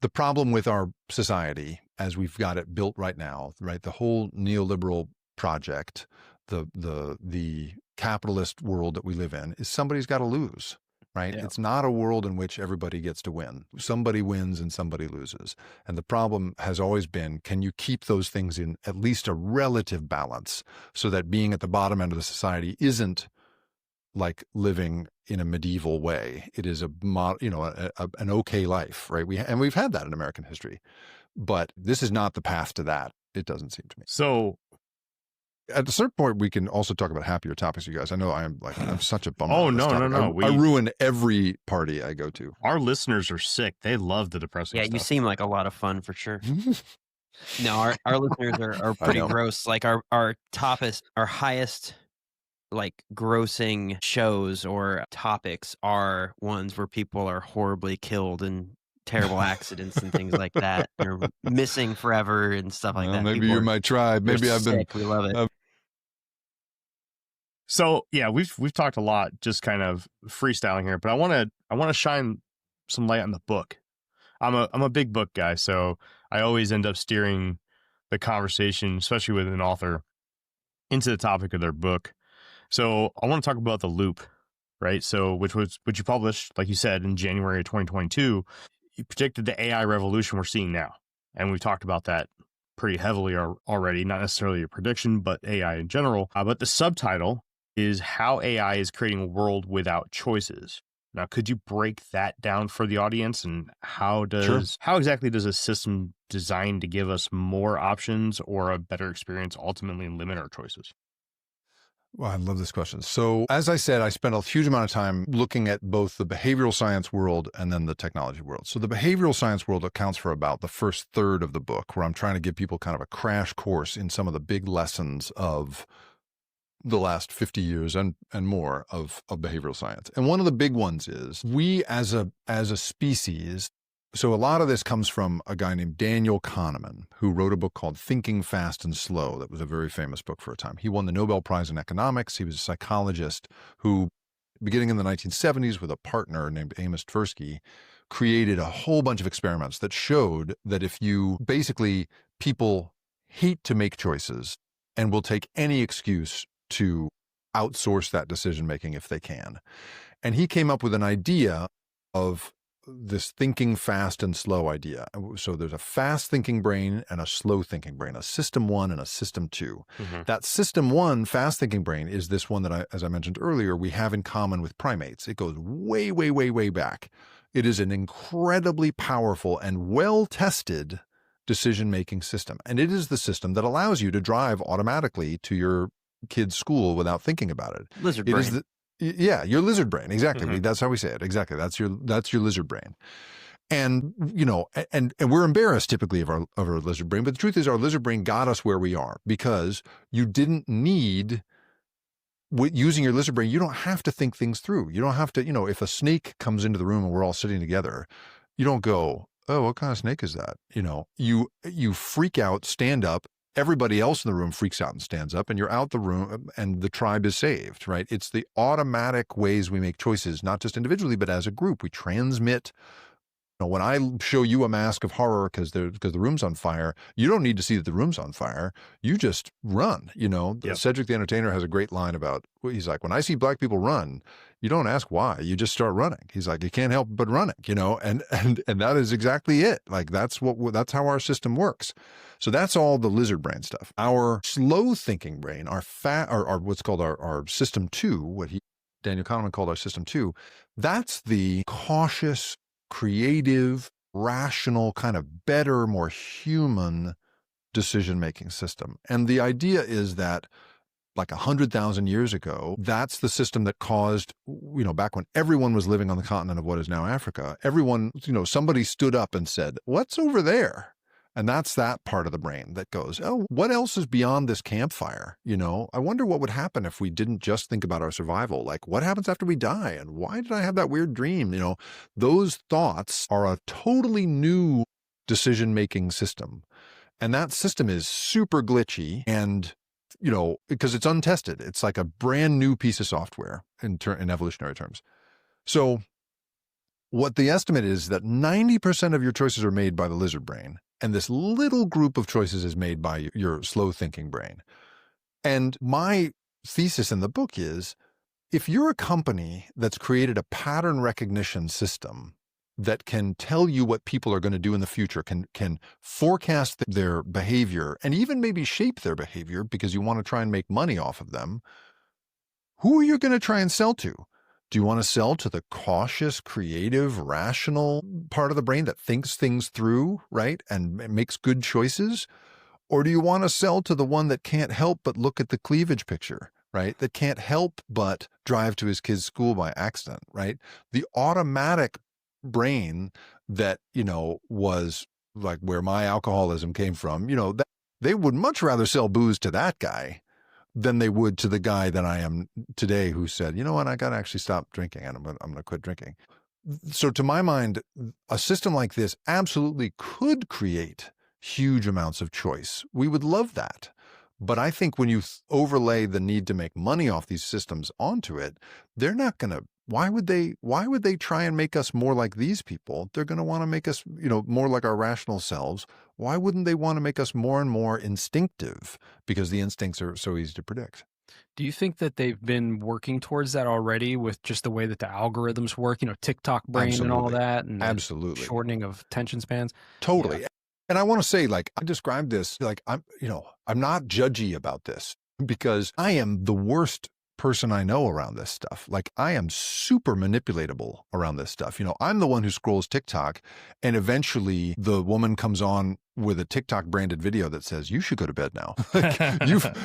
the problem with our society as we've got it built right now, right? The whole neoliberal project, the capitalist world that we live in is somebody's got to lose, right? Yeah. It's not a world in which everybody gets to win. Somebody wins and somebody loses. And the problem has always been, can you keep those things in at least a relative balance so that being at the bottom end of the society isn't like living in a medieval way. It is an okay life, right? We've had that in American history, but this is not the path to that. It doesn't seem to me. So at a certain point, we can also talk about happier topics, you guys. I know I'm such a bummer. Oh, no. I ruin every party I go to. Our listeners are sick. They love the depressing stuff. Yeah, you seem like a lot of fun for sure. No, our listeners are pretty gross. Like our highest like grossing shows or topics are ones where people are horribly killed in terrible accidents and things like that. They're missing forever and stuff like that. Maybe you're my tribe. Maybe I've been. We love it. So yeah, we've talked a lot, just kind of freestyling here, but I want to shine some light on the book. I'm a big book guy, so I always end up steering the conversation, especially with an author, into the topic of their book. So I want to talk about The Loop, right? So which you published, like you said, in January of 2022. You predicted the AI revolution we're seeing now. And we've talked about that pretty heavily already, not necessarily a prediction, but AI in general. But the subtitle is How AI is Creating a World Without Choices. Now, could you break that down for the audience? And how exactly does a system designed to give us more options or a better experience ultimately limit our choices? Well, I love this question. So as I said, I spent a huge amount of time looking at both the behavioral science world and then the technology world. So the behavioral science world accounts for about the first third of the book, where I'm trying to give people kind of a crash course in some of the big lessons of the last 50 years and more of behavioral science. And one of the big ones is we as a species. So a lot of this comes from a guy named Daniel Kahneman, who wrote a book called Thinking Fast and Slow. That was a very famous book for a time. He won the Nobel Prize in economics. He was a psychologist who, beginning in the 1970s with a partner named Amos Tversky, created a whole bunch of experiments that showed that if you basically, people hate to make choices and will take any excuse to outsource that decision making if they can. And he came up with an idea of this thinking fast and slow idea. So there's a fast thinking brain and a slow thinking brain, a system 1 and a system 2. Mm-hmm. That system 1 fast thinking brain is this one that as I mentioned earlier, we have in common with primates. It goes way, way, way, way back. It is an incredibly powerful and well-tested decision-making system. And it is the system that allows you to drive automatically to your kid's school without thinking about it. Lizard It brain. is yeah, your lizard brain. Exactly. Mhm. That's how we say it. Exactly. That's your lizard brain. And, you know, and we're embarrassed typically of our lizard brain, but the truth is our lizard brain got us where we are because you didn't need, using your lizard brain, you don't have to think things through. You don't have to, you know, if a snake comes into the room and we're all sitting together, you don't go, oh, what kind of snake is that? You know, you freak out, stand up. Everybody else in the room freaks out and stands up, and you're out the room, and the tribe is saved, right? It's the automatic ways we make choices, not just individually, but as a group. We transmit. You know, when I show you a mask of horror because the room's on fire, you don't need to see that the room's on fire. You just run. You know, Yep. Cedric the Entertainer has a great line about, he's like, when I see black people run, you don't ask why, you just start running. He's like, you can't help but running, you know, and that is exactly it. Like that's how our system works. So that's all the lizard brain stuff. Our slow thinking brain, our what's called our system 2, Daniel Kahneman called our system 2, that's the cautious, creative, rational, kind of better, more human decision-making system. And the idea is that like 100,000 years ago, that's the system that caused, you know, back when everyone was living on the continent of what is now Africa, everyone, you know, somebody stood up and said, what's over there? And that's that part of the brain that goes, oh, what else is beyond this campfire? You know, I wonder what would happen if we didn't just think about our survival. Like, what happens after we die? And why did I have that weird dream? You know, those thoughts are a totally new decision-making system. And that system is super glitchy and, you know, because it's untested. It's like a brand new piece of software in evolutionary terms. So what the estimate is that 90% of your choices are made by the lizard brain. And this little group of choices is made by your slow thinking brain. And my thesis in the book is, if you're a company that's created a pattern recognition system that can tell you what people are going to do in the future, can forecast their behavior and even maybe shape their behavior because you want to try and make money off of them, who are you going to try and sell to? Do you want to sell to the cautious, creative, rational part of the brain that thinks things through, right, and makes good choices? Or do you want to sell to the one that can't help but look at the cleavage picture, right, that can't help but drive to his kid's school by accident, right? The automatic brain that, you know, was like where my alcoholism came from, you know, that they would much rather sell booze to that guy than they would to the guy that I am today who said, you know what, I got to actually stop drinking and I'm going to quit drinking. So to my mind, a system like this absolutely could create huge amounts of choice. We would love that. But I think when you overlay the need to make money off these systems onto it, they're not going to, why would they try and make us more like these people? They're going to want to make us, you know, more like our rational selves. Why wouldn't they want to make us more and more instinctive? Because the instincts are so easy to predict. Do you think that they've been working towards that already with just the way that the algorithms work, you know, TikTok brain and all that, and Absolutely. shortening of attention spans? Totally. Yeah. And I want to say, like, I described this, like, I'm not judgy about this because I am the worst person I know around this stuff. Like, I am super manipulatable around this stuff. You know, I'm the one who scrolls TikTok and eventually the woman comes on with a TikTok branded video that says, you should go to bed now. Like,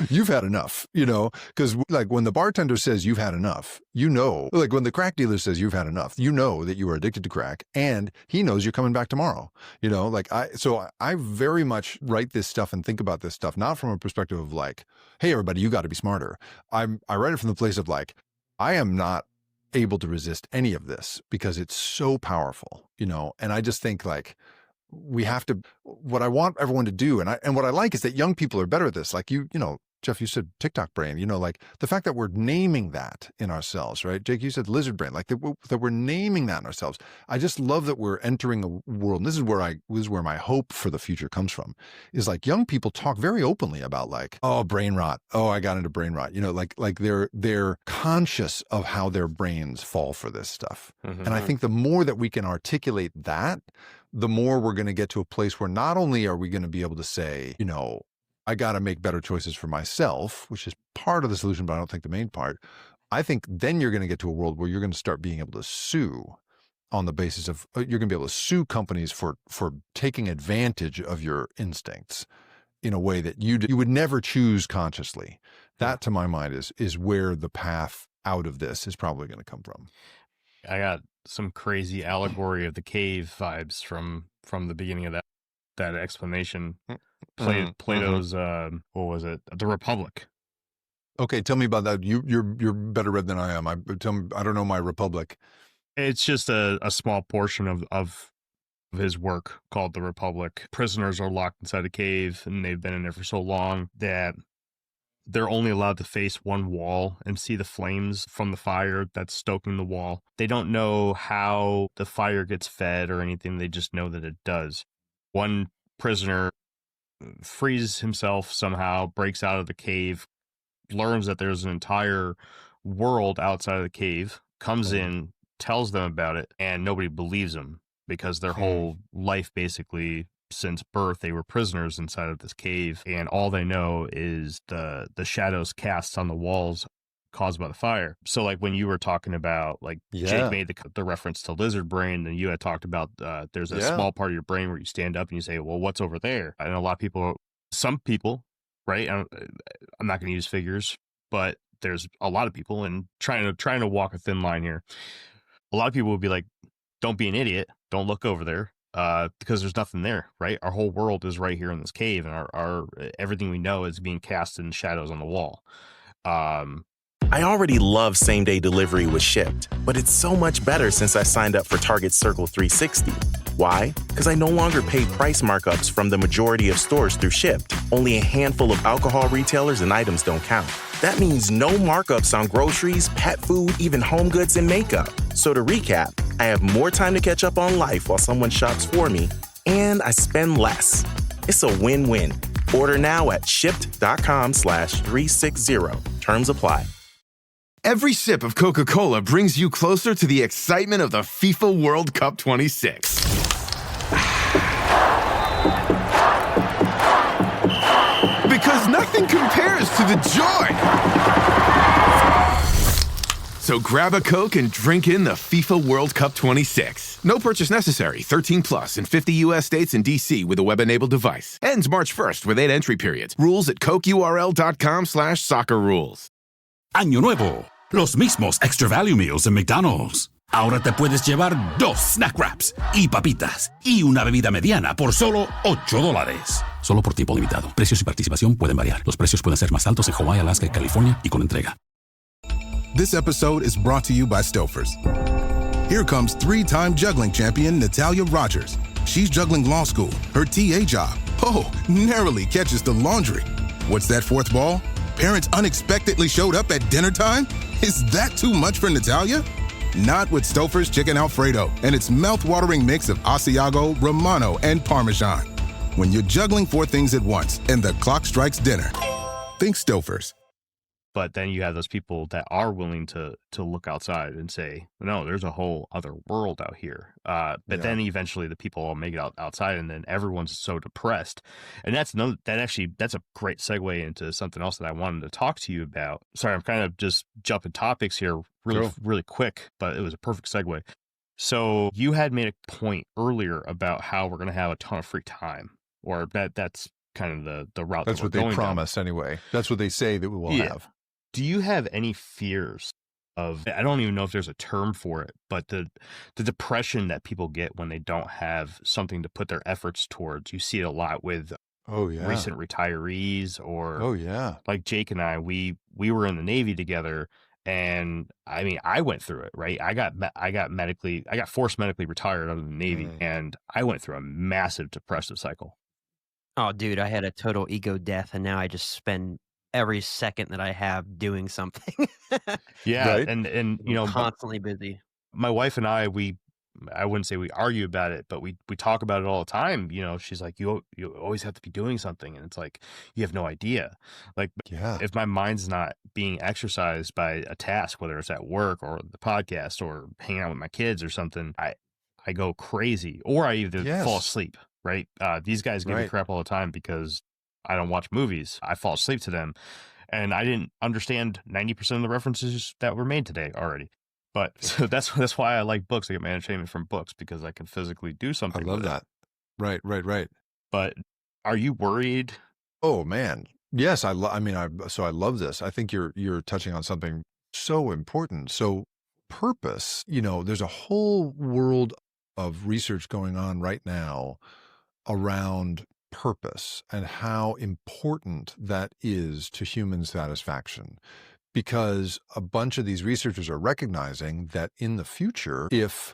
you've had enough, because like when the bartender says you've had enough, like when the crack dealer says you've had enough, that you are addicted to crack and he knows you're coming back tomorrow, like I very much write this stuff and think about this stuff, not from a perspective of like, hey, everybody, you got to be smarter. I write it from the place of like, I am not able to resist any of this because it's so powerful, and I just think like we have to, what I want everyone to do, and what I like is that young people are better at this. Like Jeff, you said TikTok brain, like the fact that we're naming that in ourselves, right? Jake, you said lizard brain, like that we're naming that in ourselves. I just love that we're entering a world. And this is where my hope for the future comes from, is like young people talk very openly about like, oh, brain rot. Oh, I got into brain rot. Like they're conscious of how their brains fall for this stuff. Mm-hmm. And I think the more that we can articulate that, the more we're going to get to a place where not only are we going to be able to say, I got to make better choices for myself, which is part of the solution, but I don't think the main part. I think then you're going to get to a world where you're going to start being able to sue on the basis of, you're going to be able to sue companies for taking advantage of your instincts in a way that you would never choose consciously. That, to my mind, is where the path out of this is probably going to come from. I got some crazy allegory of the cave vibes from the beginning of that explanation. Plato's what was it? The Republic. Okay, tell me about that. You're better read than I am. I don't know my Republic. It's just a small portion of his work called The Republic. Prisoners are locked inside a cave, and they've been in there for so long that they're only allowed to face one wall and see the flames from the fire that's stoking the wall. They don't know how the fire gets fed or anything. They just know that it does. One prisoner frees himself somehow, breaks out of the cave, learns that there's an entire world outside of the cave, comes in, tells them about it, and nobody believes him because their whole life, basically since birth, they were prisoners inside of this cave, and all they know is the shadows cast on the walls caused by the fire. So like when you were talking about, like Jake made the reference to lizard brain, and you had talked about there's a small part of your brain where you stand up and you say, well, what's over there? And a lot of people, some people, right? I'm not going to use figures, but there's a lot of people, and trying to walk a thin line here. A lot of people would be like, don't be an idiot. Don't look over there. Because there's nothing there, right? Our whole world is right here in this cave, and our everything we know is being cast in shadows on the wall. I already love same-day delivery with Shipt, but it's so much better since I signed up for Target's Circle 360. Why? Because I no longer pay price markups from the majority of stores through Shipt. Only a handful of alcohol retailers and items don't count. That means no markups on groceries, pet food, even home goods and makeup. So to recap, I have more time to catch up on life while someone shops for me, and I spend less. It's a win-win. Order now at shipt.com/360. Terms apply. Every sip of Coca-Cola brings you closer to the excitement of the FIFA World Cup 26. Because nothing compares to the joy. So grab a Coke and drink in the FIFA World Cup 26. No purchase necessary. 13 plus in 50 U.S. states and D.C. with a web-enabled device. Ends March 1st with 8 entry periods. Rules at cokeurl.com/soccer rules. Año nuevo. Los mismos Extra Value Meals en McDonald's. Ahora te puedes llevar 2 snack wraps y papitas y una bebida mediana por solo $8. Solo por tiempo limitado. Precios y participación pueden variar. Los precios pueden ser más altos en Hawaii, Alaska y California y con entrega. This episode is brought to you by Stouffer's. Here comes 3-time juggling champion Natalia Rogers. She's juggling law school, her TA job. Oh, narrowly catches the laundry. What's that 4th ball? Parents unexpectedly showed up at dinner time? Is that too much for Natalia? Not with Stouffer's Chicken Alfredo and its mouth-watering mix of Asiago, Romano, and Parmesan. When you're juggling 4 things at once and the clock strikes dinner, think Stouffer's. But then you have those people that are willing to look outside and say, no, there's a whole other world out here. But then eventually the people all make it outside, and then everyone's so depressed. And that's a great segue into something else that I wanted to talk to you about. Sorry, I'm kind of just jumping topics here really quick, but it was a perfect segue. So you had made a point earlier about how we're going to have a ton of free time or that's kind of the route That's that what we're they going down. promise anyway. That's what they say that we will have. Do you have any fears of, I don't even know if there's a term for it, but the depression that people get when they don't have something to put their efforts towards? You see it a lot with recent retirees, or like Jake and I, we were in the Navy together, and I mean, I went through it, right? I got forced medically retired out of the Navy, and I went through a massive depressive cycle. Oh, dude, I had a total ego death, and now I just spend every second that I have doing something. And you know, constantly busy. My wife and I wouldn't say we argue about it, but we talk about it all the time. You know, she's like, you always have to be doing something, and it's like, you have no idea. Like, if my mind's not being exercised by a task, whether it's at work or the podcast or hanging out with my kids or something, I go crazy, or I either fall asleep. Right? These guys give me crap all the time because I don't watch movies. I fall asleep to them, and I didn't understand 90% of the references that were made today already. But so that's why I like books. I get my entertainment from books because I can physically do something. I love that. Right. But are you worried? Oh man, yes. I love this. I think you're touching on something so important. So purpose. You know, there's a whole world of research going on right now around purpose and how important that is to human satisfaction. Because a bunch of these researchers are recognizing that in the future, if,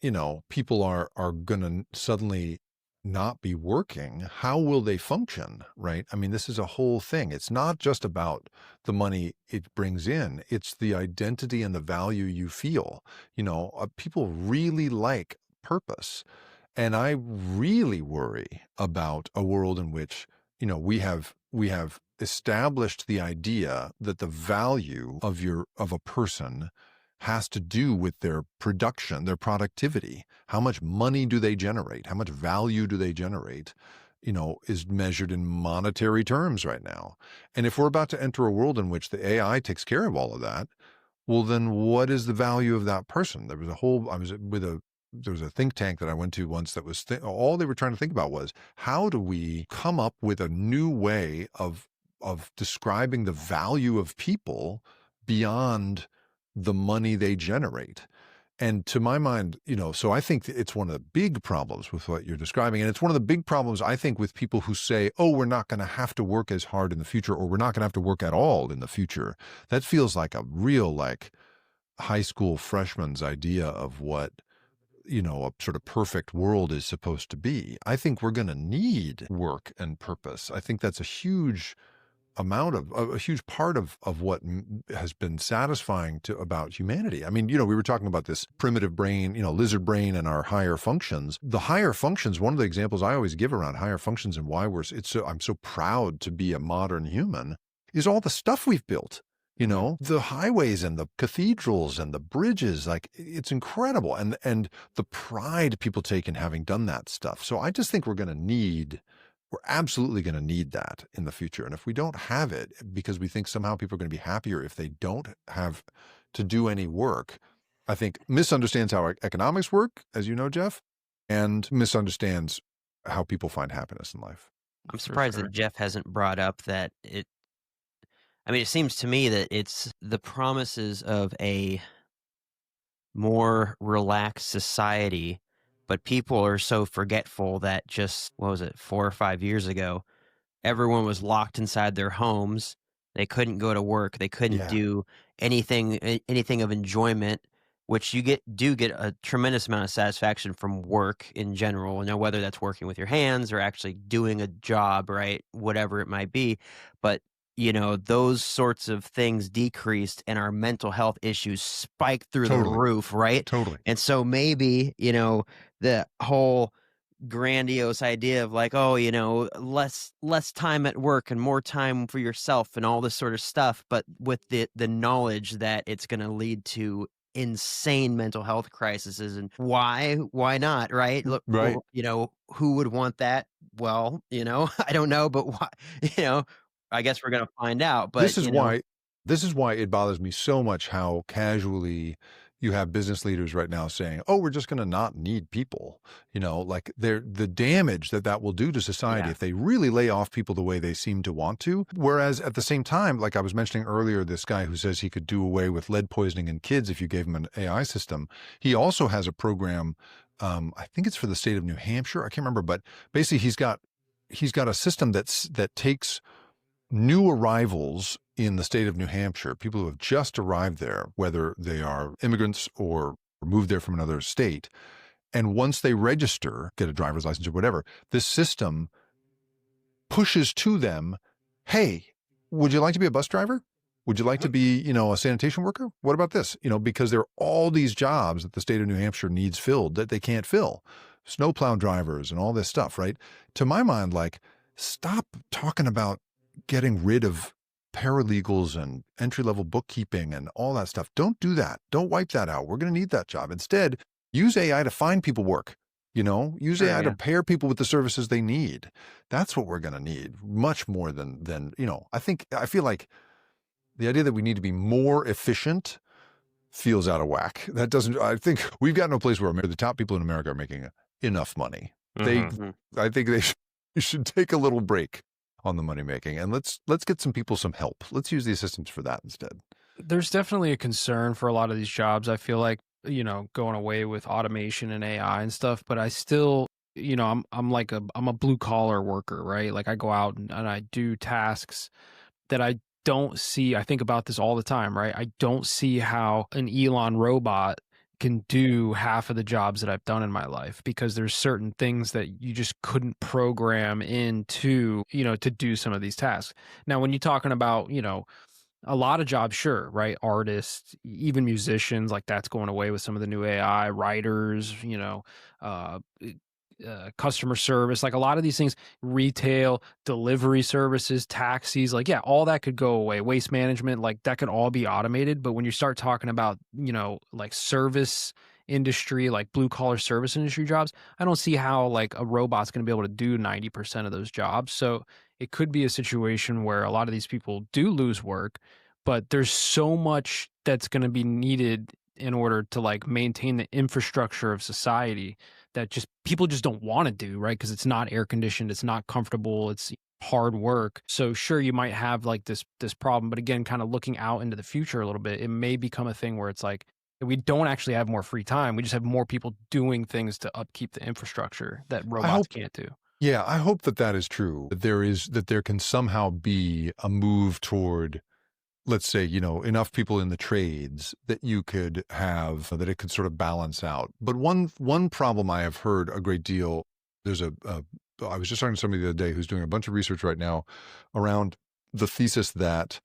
you know, people are going to suddenly not be working, how will they function, right? I mean, this is a whole thing. It's not just about the money it brings in. It's the identity and the value you feel. You know, people really like purpose. And I really worry about a world in which, you know, we have established the idea that the value of a person has to do with their production, their productivity. How much money do they generate? How much value do they generate? You know, is measured in monetary terms right now. And if we're about to enter a world in which the AI takes care of all of that, well, then what is the value of that person? There was a think tank that I went to once that was all they were trying to think about was, how do we come up with a new way of describing the value of people beyond the money they generate? And to my mind, you know, so I think it's one of the big problems with what you're describing. And it's one of the big problems, I think, with people who say, oh, we're not going to have to work as hard in the future, or we're not going to have to work at all in the future. That feels like a real, like, high school freshman's idea of what, you know, a sort of perfect world is supposed to be. I think we're going to need work and purpose. I think that's a huge part of what has been satisfying about humanity. I mean, you know, we were talking about this primitive brain, you know, lizard brain, and our higher functions. The higher functions, one of the examples I always give around higher functions and why I'm so proud to be a modern human, is all the stuff we've built. You know, the highways and the cathedrals and the bridges, like, it's incredible. And the pride people take in having done that stuff. So I just think we're absolutely going to need that in the future. And if we don't have it, because we think somehow people are going to be happier if they don't have to do any work, I think misunderstands how economics work, as you know, Jeff, and misunderstands how people find happiness in life. I'm surprised that Jeff hasn't brought up that it seems to me that it's the promises of a more relaxed society, but people are so forgetful that just, 4 or 5 years ago, everyone was locked inside their homes. They couldn't go to work. They couldn't do anything of enjoyment, which you do get a tremendous amount of satisfaction from work in general. You know, whether that's working with your hands or actually doing a job, right? Whatever it might be. But you know, those sorts of things decreased and our mental health issues spiked through the roof, right? Totally. And so maybe, you know, the whole grandiose idea of like, oh, you know, less time at work and more time for yourself and all this sort of stuff, but with the knowledge that it's going to lead to insane mental health crises. And why not, right? Look, right. You know, who would want that? Well, you know, I don't know, but why, you know, I guess we're going to find out. But this is why it bothers me so much how casually, you have business leaders right now saying, oh, we're just going to not need people. Like the damage that will do to society if they really lay off people the way they seem to want to. Whereas at the same time, like I was mentioning earlier, this guy who says he could do away with lead poisoning in kids if you gave him an AI system. He also has a program, I think it's for the state of New Hampshire. I can't remember, but basically he's got a system that takes new arrivals in the state of New Hampshire, people who have just arrived there, whether they are immigrants or moved there from another state. And once they register, get a driver's license or whatever, this system pushes to them, hey, would you like to be a bus driver? Would you like to be, a sanitation worker? What about this? Because there are all these jobs that the state of New Hampshire needs filled that they can't fill. Snowplow drivers and all this stuff, right? To my mind, like, stop talking about getting rid of paralegals and entry-level bookkeeping and all that stuff. Don't do that. Don't wipe that out. We're going to need that job. Instead, use AI to find people work. Use AI to pair people with the services they need. That's what we're going to need much more than I feel like the idea that we need to be more efficient feels out of whack. I think we've gotten to a place where the top people in America are making enough money. I think they should take a little break on the money making, and let's get some people some help. Let's use the assistants for that instead. There's definitely a concern for a lot of these jobs. I feel like, going away with automation and AI and stuff, but I still, I'm a blue collar worker, right? Like I go out and I do tasks that I don't see. I think about this all the time, right? I don't see how an Elon robot can do half of the jobs that I've done in my life, because there's certain things that you just couldn't program into, to do some of these tasks. Now, when you're talking about, a lot of jobs, sure, right? Artists, even musicians, like that's going away with some of the new AI, writers, customer service, like a lot of these things, retail, delivery services, taxis, like, yeah, all that could go away. Waste management, like that could all be automated. But when you start talking about, like service industry, like blue collar service industry jobs, I don't see how like a robot's going to be able to do 90% of those jobs. So it could be a situation where a lot of these people do lose work, but there's so much that's going to be needed in order to like maintain the infrastructure of society that just people just don't want to do, right? Because it's not air conditioned, it's not comfortable, it's hard work. So sure, you might have like this problem, but again, kind of looking out into the future a little bit, it may become a thing where it's like we don't actually have more free time. We just have more people doing things to upkeep the infrastructure that robots can't do. Yeah, I hope that is true. That there can somehow be a move toward, let's say, enough people in the trades that you could have, that it could sort of balance out. But one problem I have heard a great deal, I was just talking to somebody the other day who's doing a bunch of research right now around the thesis that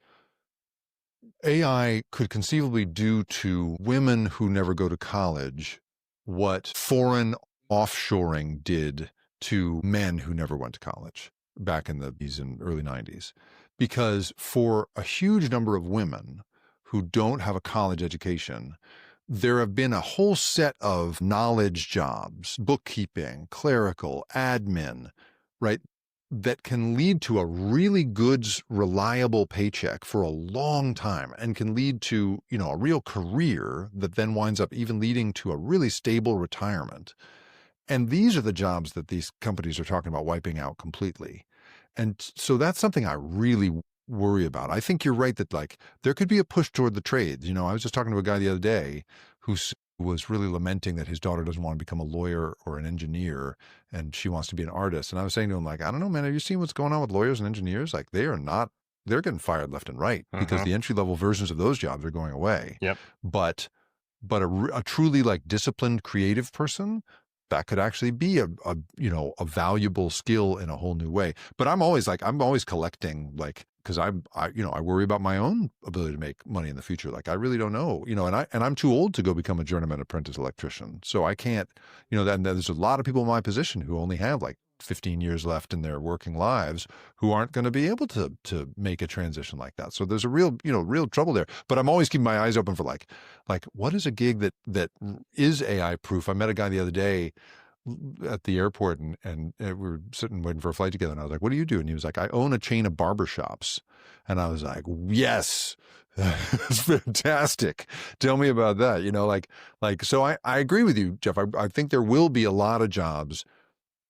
AI could conceivably do to women who never go to college what foreign offshoring did to men who never went to college back in the 80s and early 90s. Because for a huge number of women who don't have a college education, there have been a whole set of knowledge jobs, bookkeeping, clerical, admin, right, that can lead to a really good, reliable paycheck for a long time and can lead to, a real career that then winds up even leading to a really stable retirement. And these are the jobs that these companies are talking about wiping out completely. And so that's something I really worry about. I think you're right that like there could be a push toward the trades. I was just talking to a guy the other day who was really lamenting that his daughter doesn't want to become a lawyer or an engineer and she wants to be an artist. And I was saying to him, like, I don't know, man, have you seen what's going on with lawyers and engineers? Like they're getting fired left and right because the entry-level versions of those jobs are going away. Yep. But a truly like disciplined creative person, that could actually be a valuable skill in a whole new way. But I'm always collecting, like, because I worry about my own ability to make money in the future. Like I really don't know, and I'm too old to go become a journeyman apprentice electrician. So I can't, then there's a lot of people in my position who only have like 15 years left in their working lives who aren't going to be able to make a transition like that. So there's a real trouble there. But I'm always keeping my eyes open for like what is a gig that is AI proof? I met a guy the other day at the airport and we were sitting waiting for a flight together, and I was like, what do you do? And he was like, I own a chain of barbershops. And I was like, yes, It's fantastic. Tell me about that. So I agree with you, Jeff. I think there will be a lot of jobs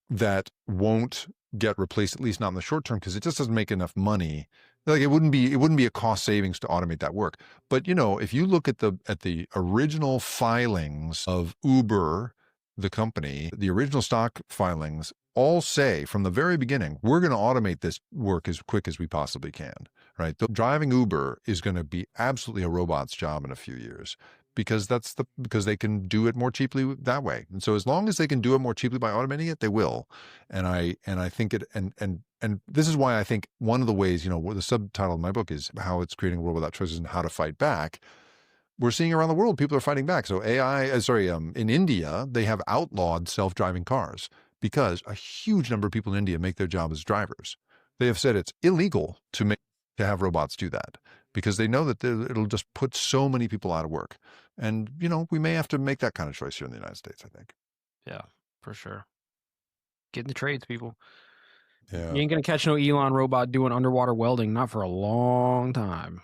that won't get replaced, at least not in the short term, because it just doesn't make enough money. Like it wouldn't be a cost savings to automate that work. But if you look at the original filings of Uber, the company, the original stock filings all say from the very beginning, we're going to automate this work as quick as we possibly can, right? Driving Uber is going to be absolutely a robot's job in a few years because they can do it more cheaply that way. And so as long as they can do it more cheaply by automating it, they will. And I think and this is why I think one of the ways, the subtitle of my book is how it's creating a world without choices and how to fight back. We're seeing around the world, people are fighting back. So in India, they have outlawed self-driving cars because a huge number of people in India make their job as drivers. They have said it's illegal to have robots do that because they know that it'll just put so many people out of work. And, we may have to make that kind of choice here in the United States, I think. Yeah, for sure. Get in the trades, people. Yeah. You ain't going to catch no Elon robot doing underwater welding, not for a long time,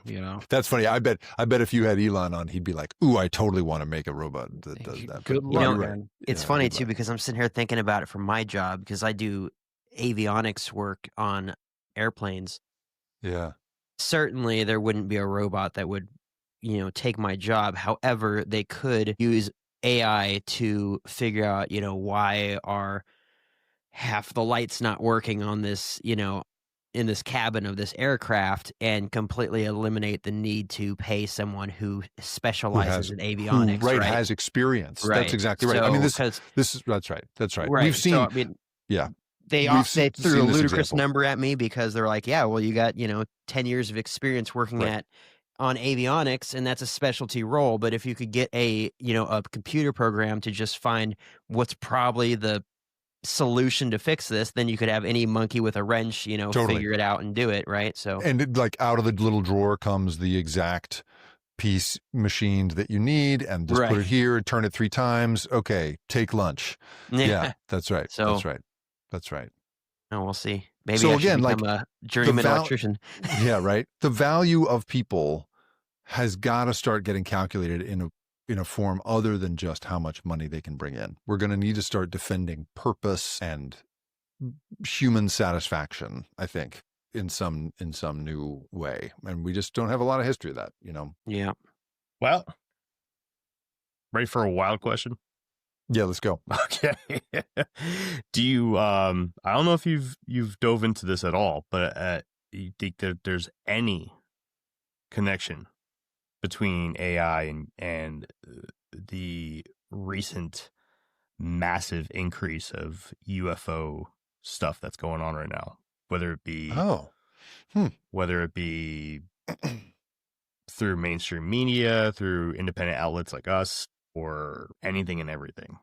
That's funny. I bet if you had Elon on, he'd be like, ooh, I totally want to make a robot that does that. Good luck, man. It's funny, too, because I'm sitting here thinking about it from my job because I do avionics work on airplanes. Yeah. Certainly, there wouldn't be a robot that would, take my job. However, they could use AI to figure out, why are half the lights not working on this, in this cabin of this aircraft and completely eliminate the need to pay someone who specializes in avionics. Who has experience. Right. That's exactly right. So, I mean, that's right. That's right. Right. We've seen, So, yeah. They threw a ludicrous number at me because they're like, yeah, well, you got, 10 years of experience working on avionics, and that's a specialty role. But if you could get a computer program to just find what's probably the solution to fix this, then you could have any monkey with a wrench, Totally. figure it out and do it, right? So, and out of the little drawer comes the exact piece machined that you need, and just put it here, turn it 3 times. Okay, take lunch. Yeah, that's right. So, that's right. Oh, we'll see. Maybe So I should again, become a journeyman electrician. Yeah, right. The value of people has got to start getting calculated in a form other than just how much money they can bring in. We're going to need to start defending purpose and human satisfaction, I think, in some new way. And we just don't have a lot of history of that, Yeah. Well, ready for a wild question? Yeah, let's go. Okay. Do you I don't know if you've dove into this at all, but you think that there's any connection between AI and the recent massive increase of UFO stuff that's going on right now, whether it be through mainstream media, through independent outlets like us, or anything and everything?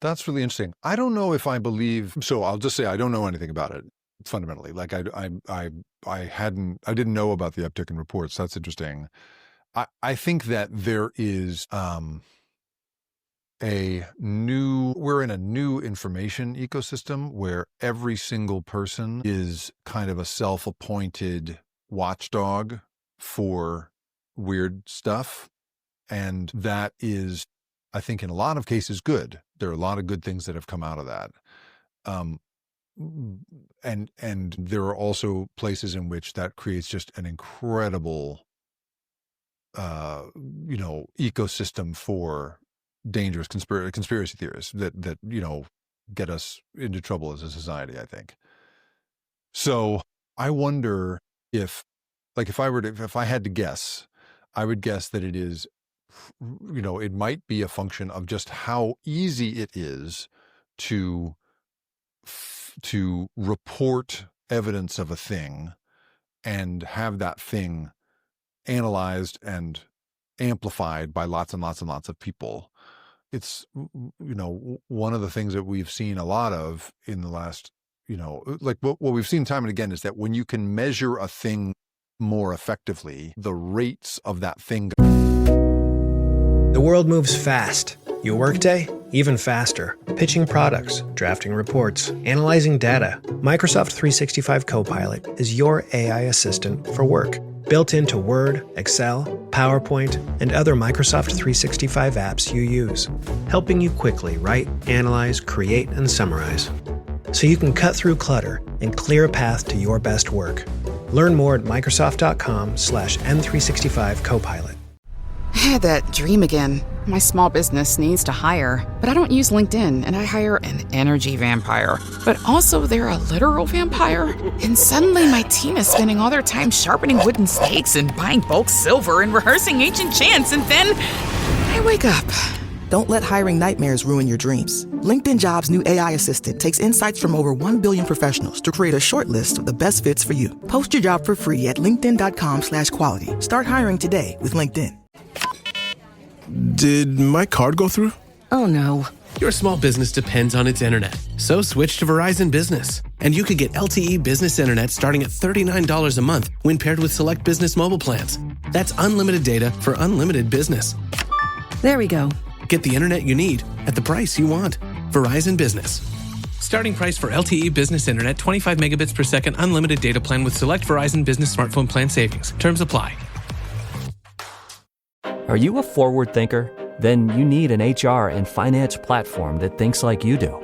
That's really interesting. I don't know if I believe. So I'll just say I don't know anything about it fundamentally. Like I didn't know about the uptick in reports. That's interesting. I think that there is we're in a new information ecosystem where every single person is kind of a self-appointed watchdog for weird stuff. And that is, I think, in a lot of cases good. There are a lot of good things that have come out of that. And there are also places in which that creates just an incredible ecosystem for dangerous conspiracy theorists that get us into trouble as a society, I think. So I wonder if I had to guess, I would guess that it is, it might be a function of just how easy it is to report evidence of a thing and have that thing analyzed and amplified by lots and lots and lots of people. It's, one of the things that we've seen a lot of in the last, what we've seen time and again is that when you can measure a thing more effectively, the rates of that thing. The world moves fast. Your workday, even faster. Pitching products, drafting reports, analyzing data. Microsoft 365 Copilot is your AI assistant for work. built into Word, Excel, PowerPoint, and other Microsoft 365 apps you use, helping you quickly write, analyze, create, and summarize. So you can cut through clutter and clear a path to your best work. Learn more at Microsoft.com/M365 Copilot. I had that dream again. My small business needs to hire, but I don't use LinkedIn, and I hire an energy vampire. But also they're a literal vampire. And suddenly my team is spending all their time sharpening wooden stakes and buying bulk silver and rehearsing ancient chants, and then I wake up. Don't let hiring nightmares ruin your dreams. LinkedIn Jobs' new AI assistant takes insights from over 1 billion professionals to create a short list of the best fits for you. Post your job for free at linkedin.com/quality. Start hiring today with LinkedIn. Did my card go through? Oh no. Your small business depends on its internet. So switch to Verizon Business. And you could get LTE business internet starting at $39 a month when paired with select business mobile plans. That's unlimited data for unlimited business. There we go. Get the internet you need at the price you want. Verizon Business. Starting price for LTE business internet, 25 megabits per second, unlimited data plan with select Verizon Business smartphone plan savings. Terms apply. Are you a forward thinker? Then you need an HR and finance platform that thinks like you do.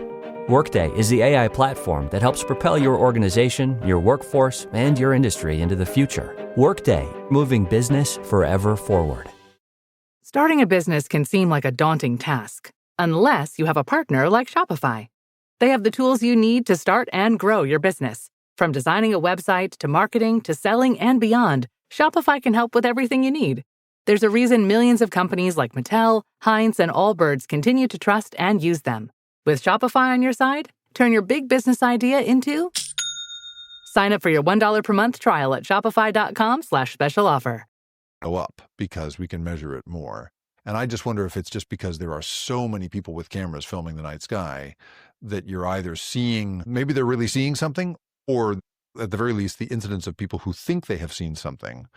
Workday is the AI platform that helps propel your organization, your workforce, and your industry into the future. Workday, moving business forever forward. Starting a business can seem like a daunting task, unless you have a partner like Shopify. They have the tools you need to start and grow your business. From designing a website to marketing to selling and beyond, Shopify can help with everything you need. There's a reason millions of companies like Mattel, Heinz, and Allbirds continue to trust and use them. With Shopify on your side, turn your big business idea into... Sign up for your $1 per month trial at shopify.com/special offer. Go up because we can measure it more. And I just wonder if it's just because there are so many people with cameras filming the night sky that you're either seeing, maybe they're really seeing something, or at the very least, the incidence of people who think they have seen something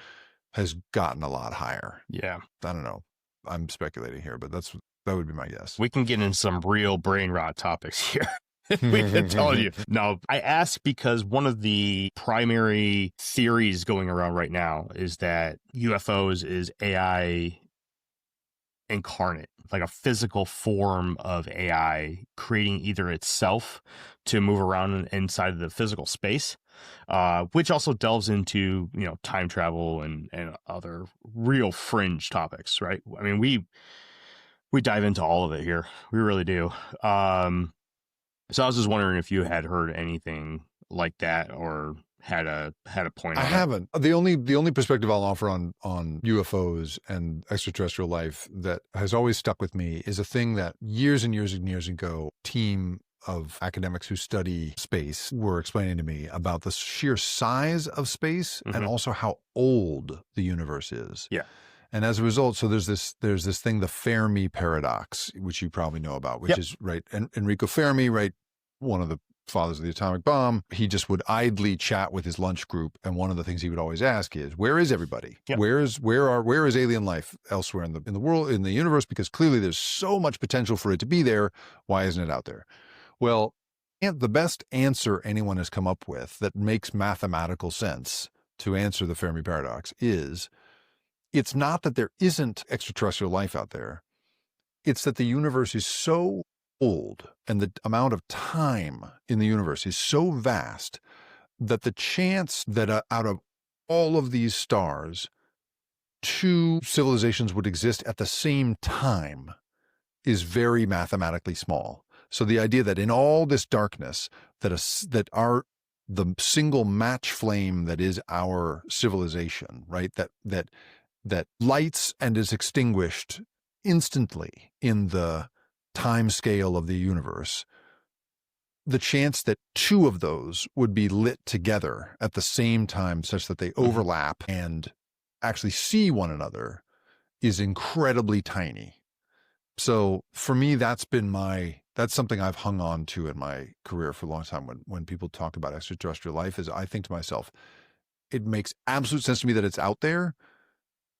has gotten a lot higher. Yeah. I don't know. I'm speculating here, but that would be my guess. We can get in some real brain rot topics here. We can tell you. Now, I ask because one of the primary theories going around right now is that UFOs is AI incarnate, like a physical form of AI creating either itself to move around inside of the physical space, which also delves into, time travel and other real fringe topics, right? I mean, we dive into all of it here. We really do. So I was just wondering if you had heard anything like that or had a point on I haven't. The only perspective I'll offer on UFOs and extraterrestrial life that has always stuck with me is a thing that years and years and years ago, a team of academics who study space were explaining to me about the sheer size of space and also how old the universe is. Yeah. And as a result, so there's this thing, the Fermi Paradox, which you probably know about, which is right. And Enrico Fermi, right, one of the fathers of the atomic bomb, he just would idly chat with his lunch group, and one of the things he would always ask is, "Where is everybody? Yep. Where is alien life elsewhere in the world, in the universe? Because clearly there's so much potential for it to be there. Why isn't it out there?" Well, the best answer anyone has come up with that makes mathematical sense to answer the Fermi Paradox is, it's not that there isn't extraterrestrial life out there. It's that the universe is so old and the amount of time in the universe is so vast that the chance that out of all of these stars, 2 civilizations would exist at the same time is very mathematically small. So the idea that in all this darkness, the single match flame that is our civilization, right? That lights and is extinguished instantly in the time scale of the universe, the chance that 2 of those would be lit together at the same time such that they overlap and actually see one another is incredibly tiny. So for me, that's something I've hung on to in my career for a long time. When people talk about extraterrestrial life, is I think to myself, it makes absolute sense to me that it's out there.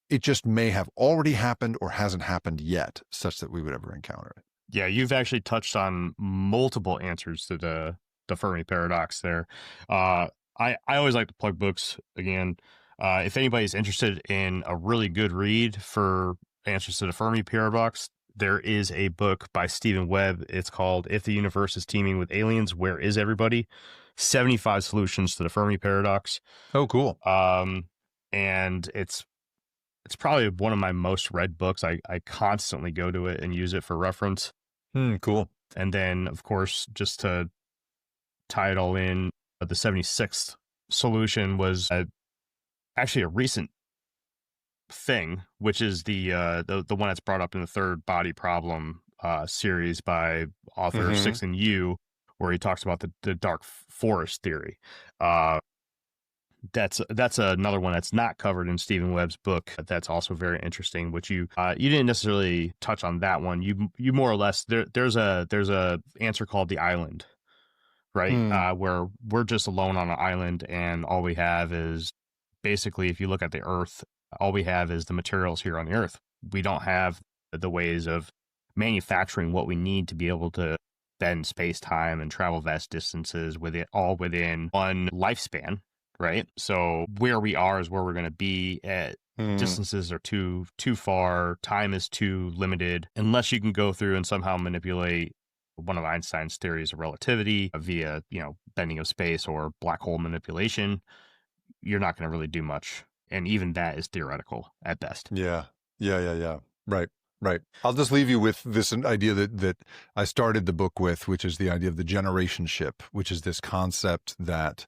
It just may have already happened or hasn't happened yet, such that we would ever encounter it. Yeah, you've actually touched on multiple answers to the Fermi Paradox there. I always like to plug books again. If anybody's interested in a really good read for answers to the Fermi Paradox, there is a book by Stephen Webb. It's called If the Universe is Teeming with Aliens, Where is Everybody? 75 Solutions to the Fermi Paradox. Oh, cool. And it's probably one of my most read books. I constantly go to it and use it for reference. Cool. And then, of course, just to tie it all in, the 76th solution was actually a recent thing, which is the one that's brought up in the Third Body Problem series by author Sixon Yu, where he talks about the dark forest theory. That's another one that's not covered in Stephen Webb's book. That's also very interesting. Which you didn't necessarily touch on that one. You more or less there's a answer called the island, right? Where we're just alone on an island, and all we have is basically, if you look at the Earth, all we have is the materials here on the Earth. We don't have the ways of manufacturing what we need to be able to bend space-time and travel vast distances within one lifespan. Right. So where we are is where we're going to be at. Distances are too far. Time is too limited. Unless you can go through and somehow manipulate one of Einstein's theories of relativity via, bending of space or black hole manipulation, you're not going to really do much. And even that is theoretical at best. Yeah. Right. I'll just leave you with this idea that I started the book with, which is the idea of the generation ship, which is this concept that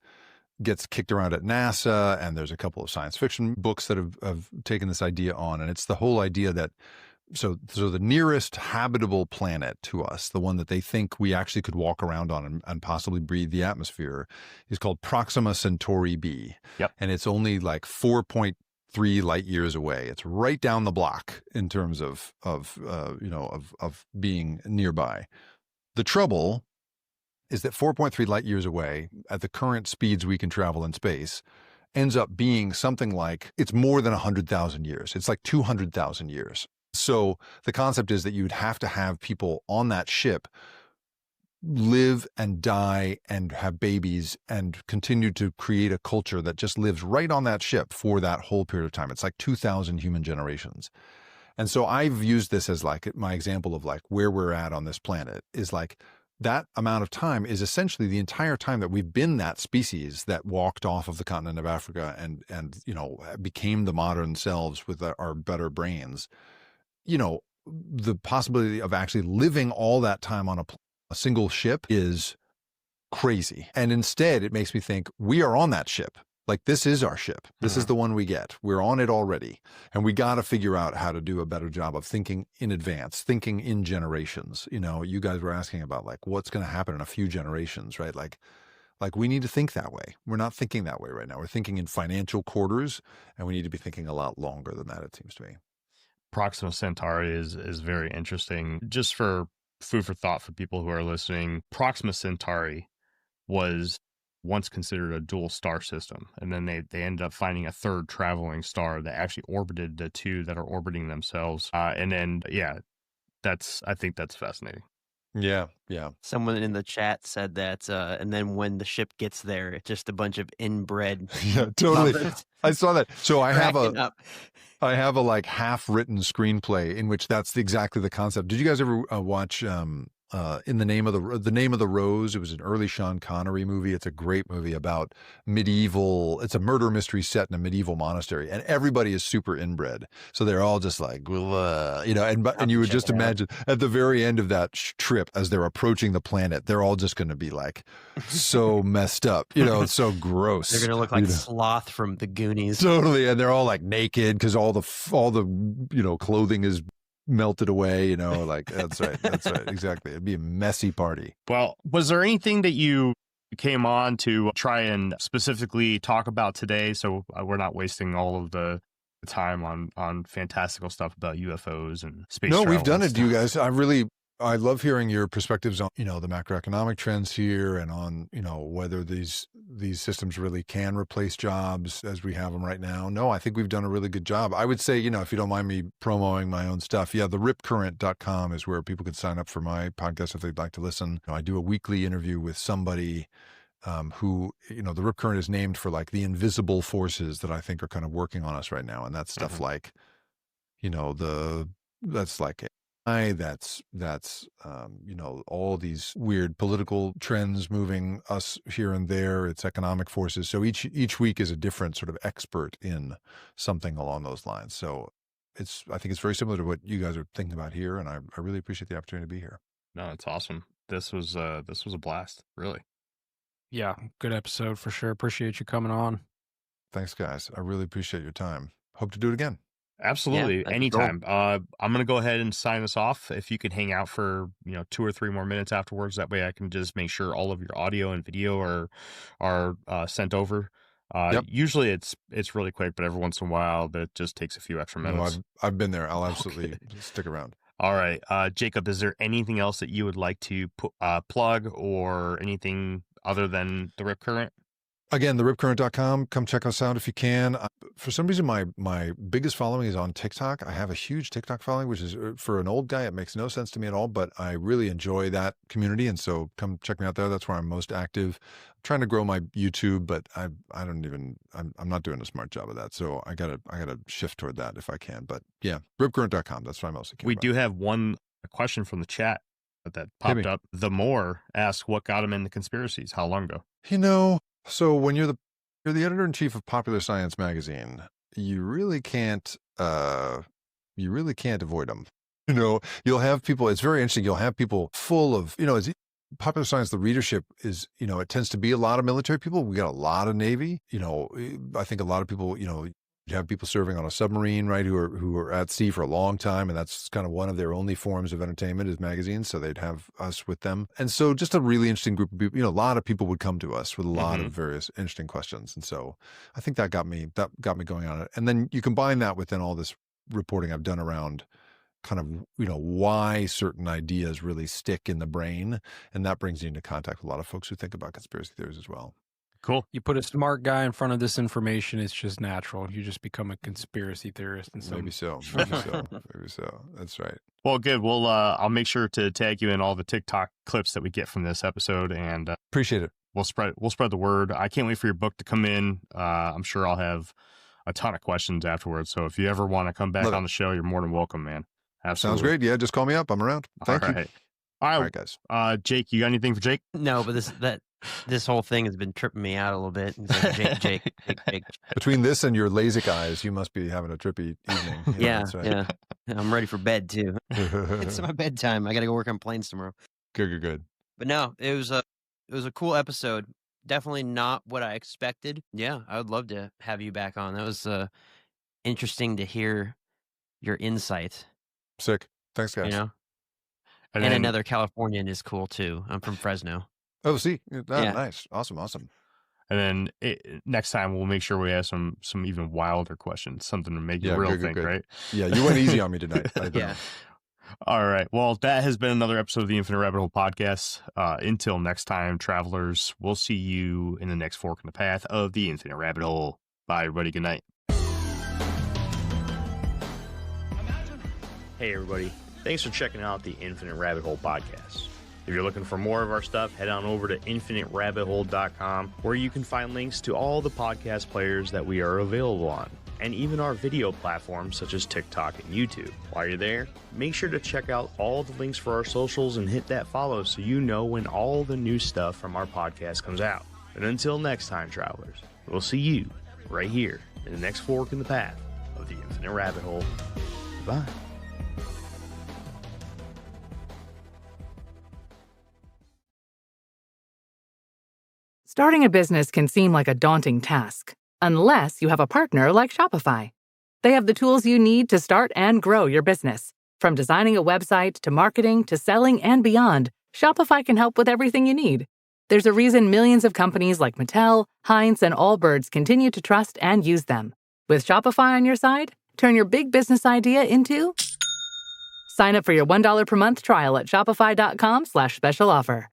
gets kicked around at NASA, and there's a couple of science fiction books that have taken this idea on, and it's the whole idea that so the nearest habitable planet to us, the one that they think we actually could walk around on and possibly breathe the atmosphere, is called Proxima Centauri b. Yep. And it's only like 4.3 light years away. It's right down the block in terms of being nearby. The trouble is that 4.3 light years away, at the current speeds we can travel in space, ends up being something like, it's more than 100,000 years. It's like 200,000 years. So the concept is that you'd have to have people on that ship live and die and have babies and continue to create a culture that just lives right on that ship for that whole period of time. It's like 2,000 human generations. And so I've used this as like my example of like where we're at on this planet is like, that amount of time is essentially the entire time that we've been that species that walked off of the continent of Africa and became the modern selves with our better brains. The possibility of actually living all that time on a single ship is crazy. And instead, it makes me think we are on that ship. Like, this is our ship. This is the one we get. We're on it already. And we got to figure out how to do a better job of thinking in advance, thinking in generations. You guys were asking about like, what's going to happen in a few generations, right? Like we need to think that way. We're not thinking that way right now. We're thinking in financial quarters, and we need to be thinking a lot longer than that, it seems to me. Proxima Centauri is very interesting. Just for food for thought for people who are listening, Proxima Centauri was once considered a dual star system, and then they ended up finding a third traveling star that actually orbited the two that are orbiting themselves. I think that's fascinating. Yeah. Someone in the chat said that, and then when the ship gets there, it's just a bunch of inbred. Yeah, totally. I saw that. So I have a like half-written screenplay in which that's exactly the concept. Did you guys ever watch In the Name of the Rose? It was an early Sean Connery movie. It's a great movie about it's a murder mystery set in a medieval monastery, and everybody is super inbred. So they're all just like, and you would just imagine at the very end of that trip, as they're approaching the planet, they're all just going to be like so messed up, so gross. They're going to look like Sloth from the Goonies. Totally. And they're all like naked because all the clothing is melted away, that's right, exactly. It'd be a messy party. Well, was there anything that you came on to try and specifically talk about today, so we're not wasting all of the time on fantastical stuff about UFOs and space travel? No, we've done it, you guys. I love hearing your perspectives on, the macroeconomic trends here and on, whether these systems really can replace jobs as we have them right now. No, I think we've done a really good job. I would say, if you don't mind me promoting my own stuff, the ripcurrent.com is where people can sign up for my podcast if they'd like to listen. I do a weekly interview with somebody who, the rip current is named for like the invisible forces that I think are kind of working on us right now. And that's stuff like, that's like AI, that's all these weird political trends moving us here and there. It's economic forces. So each week is a different sort of expert in something along those lines. So I think it's very similar to what you guys are thinking about here. And I really appreciate the opportunity to be here. No, it's awesome. This was a blast, really. Yeah, good episode for sure. Appreciate you coming on. Thanks, guys. I really appreciate your time. Hope to do it again. Absolutely. Anytime. I'm going to go ahead and sign us off. If you could hang out for, 2 or 3 more minutes afterwards, that way I can just make sure all of your audio and video are sent over. Yep. Usually it's really quick, but every once in a while that just takes a few extra minutes. No, I've been there. I'll absolutely stick around. All right. Jacob, is there anything else that you would like to plug or anything other than the Rip Current? Again, theripcurrent.com. Come check us out if you can. For some reason, my biggest following is on TikTok. I have a huge TikTok following, which is, for an old guy, it makes no sense to me at all, but I really enjoy that community. And so come check me out there. That's where I'm most active. I'm trying to grow my YouTube, but I'm not doing a smart job of that. So I gotta shift toward that if I can. But yeah, ripcurrent.com. That's what I mostly care about. Do have one question from the chat that popped up. The More asked what got him into conspiracies. How long ago? So when you're the editor-in-chief of Popular Science magazine, you really can't avoid them. You'll have people, it's very interesting. You'll have people full of, as Popular Science, the readership is, it tends to be a lot of military people. We got a lot of Navy, I think a lot of people, you have people serving on a submarine, right, who are at sea for a long time, and that's kind of one of their only forms of entertainment is magazines, so they'd have us with them. And so just a really interesting group of people, a lot of people would come to us with a lot of various interesting questions. And so I think that got me going on it. And then you combine that with then all this reporting I've done around kind of, why certain ideas really stick in the brain, and that brings you into contact with a lot of folks who think about conspiracy theories as well. Cool. You put a smart guy in front of this information, it's just natural. You just become a conspiracy theorist. And Maybe so. That's right. Well, good. Well, I'll make sure to tag you in all the TikTok clips that we get from this episode, and appreciate it. We'll spread the word. I can't wait for your book to come in. I'm sure I'll have a ton of questions afterwards. So if you ever want to come back on the show, you're more than welcome, man. Absolutely. Sounds great. Yeah, just call me up. I'm around. Thank you. All right, guys. Jake, you got anything for Jake? No, but this whole thing has been tripping me out a little bit. It's like Jake. Between this and your LASIK eyes, you must be having a trippy evening. Yeah, that's right. yeah. I'm ready for bed too. It's my bedtime. I got to go work on planes tomorrow. Good. But no, it was a cool episode. Definitely not what I expected. Yeah, I would love to have you back on. That was interesting to hear your insight. Sick. Thanks, guys. And another Californian is cool too. I'm from Fresno. Oh, see, nice, awesome. And then next time we'll make sure we have some even wilder questions, something to make you real think, right? Yeah, you went easy on me tonight. Yeah. All right. Well, that has been another episode of the Infinite Rabbit Hole podcast. Until next time, travelers, we'll see you in the next fork in the path of the Infinite Rabbit Hole. Bye, everybody. Good night. Hey, everybody. Thanks for checking out the Infinite Rabbit Hole podcast. If you're looking for more of our stuff, head on over to infiniterabbithole.com, where you can find links to all the podcast players that we are available on, and even our video platforms such as TikTok and YouTube. While you're there, make sure to check out all the links for our socials and hit that follow so you know when all the new stuff from our podcast comes out. And until next time, travelers, we'll see you right here in the next fork in the path of the Infinite Rabbit Hole. Bye. Starting a business can seem like a daunting task, unless you have a partner like Shopify. They have the tools you need to start and grow your business. From designing a website to marketing to selling and beyond, Shopify can help with everything you need. There's a reason millions of companies like Mattel, Heinz, and Allbirds continue to trust and use them. With Shopify on your side, turn your big business idea into... Sign up for your $1 per month trial at shopify.com/special offer.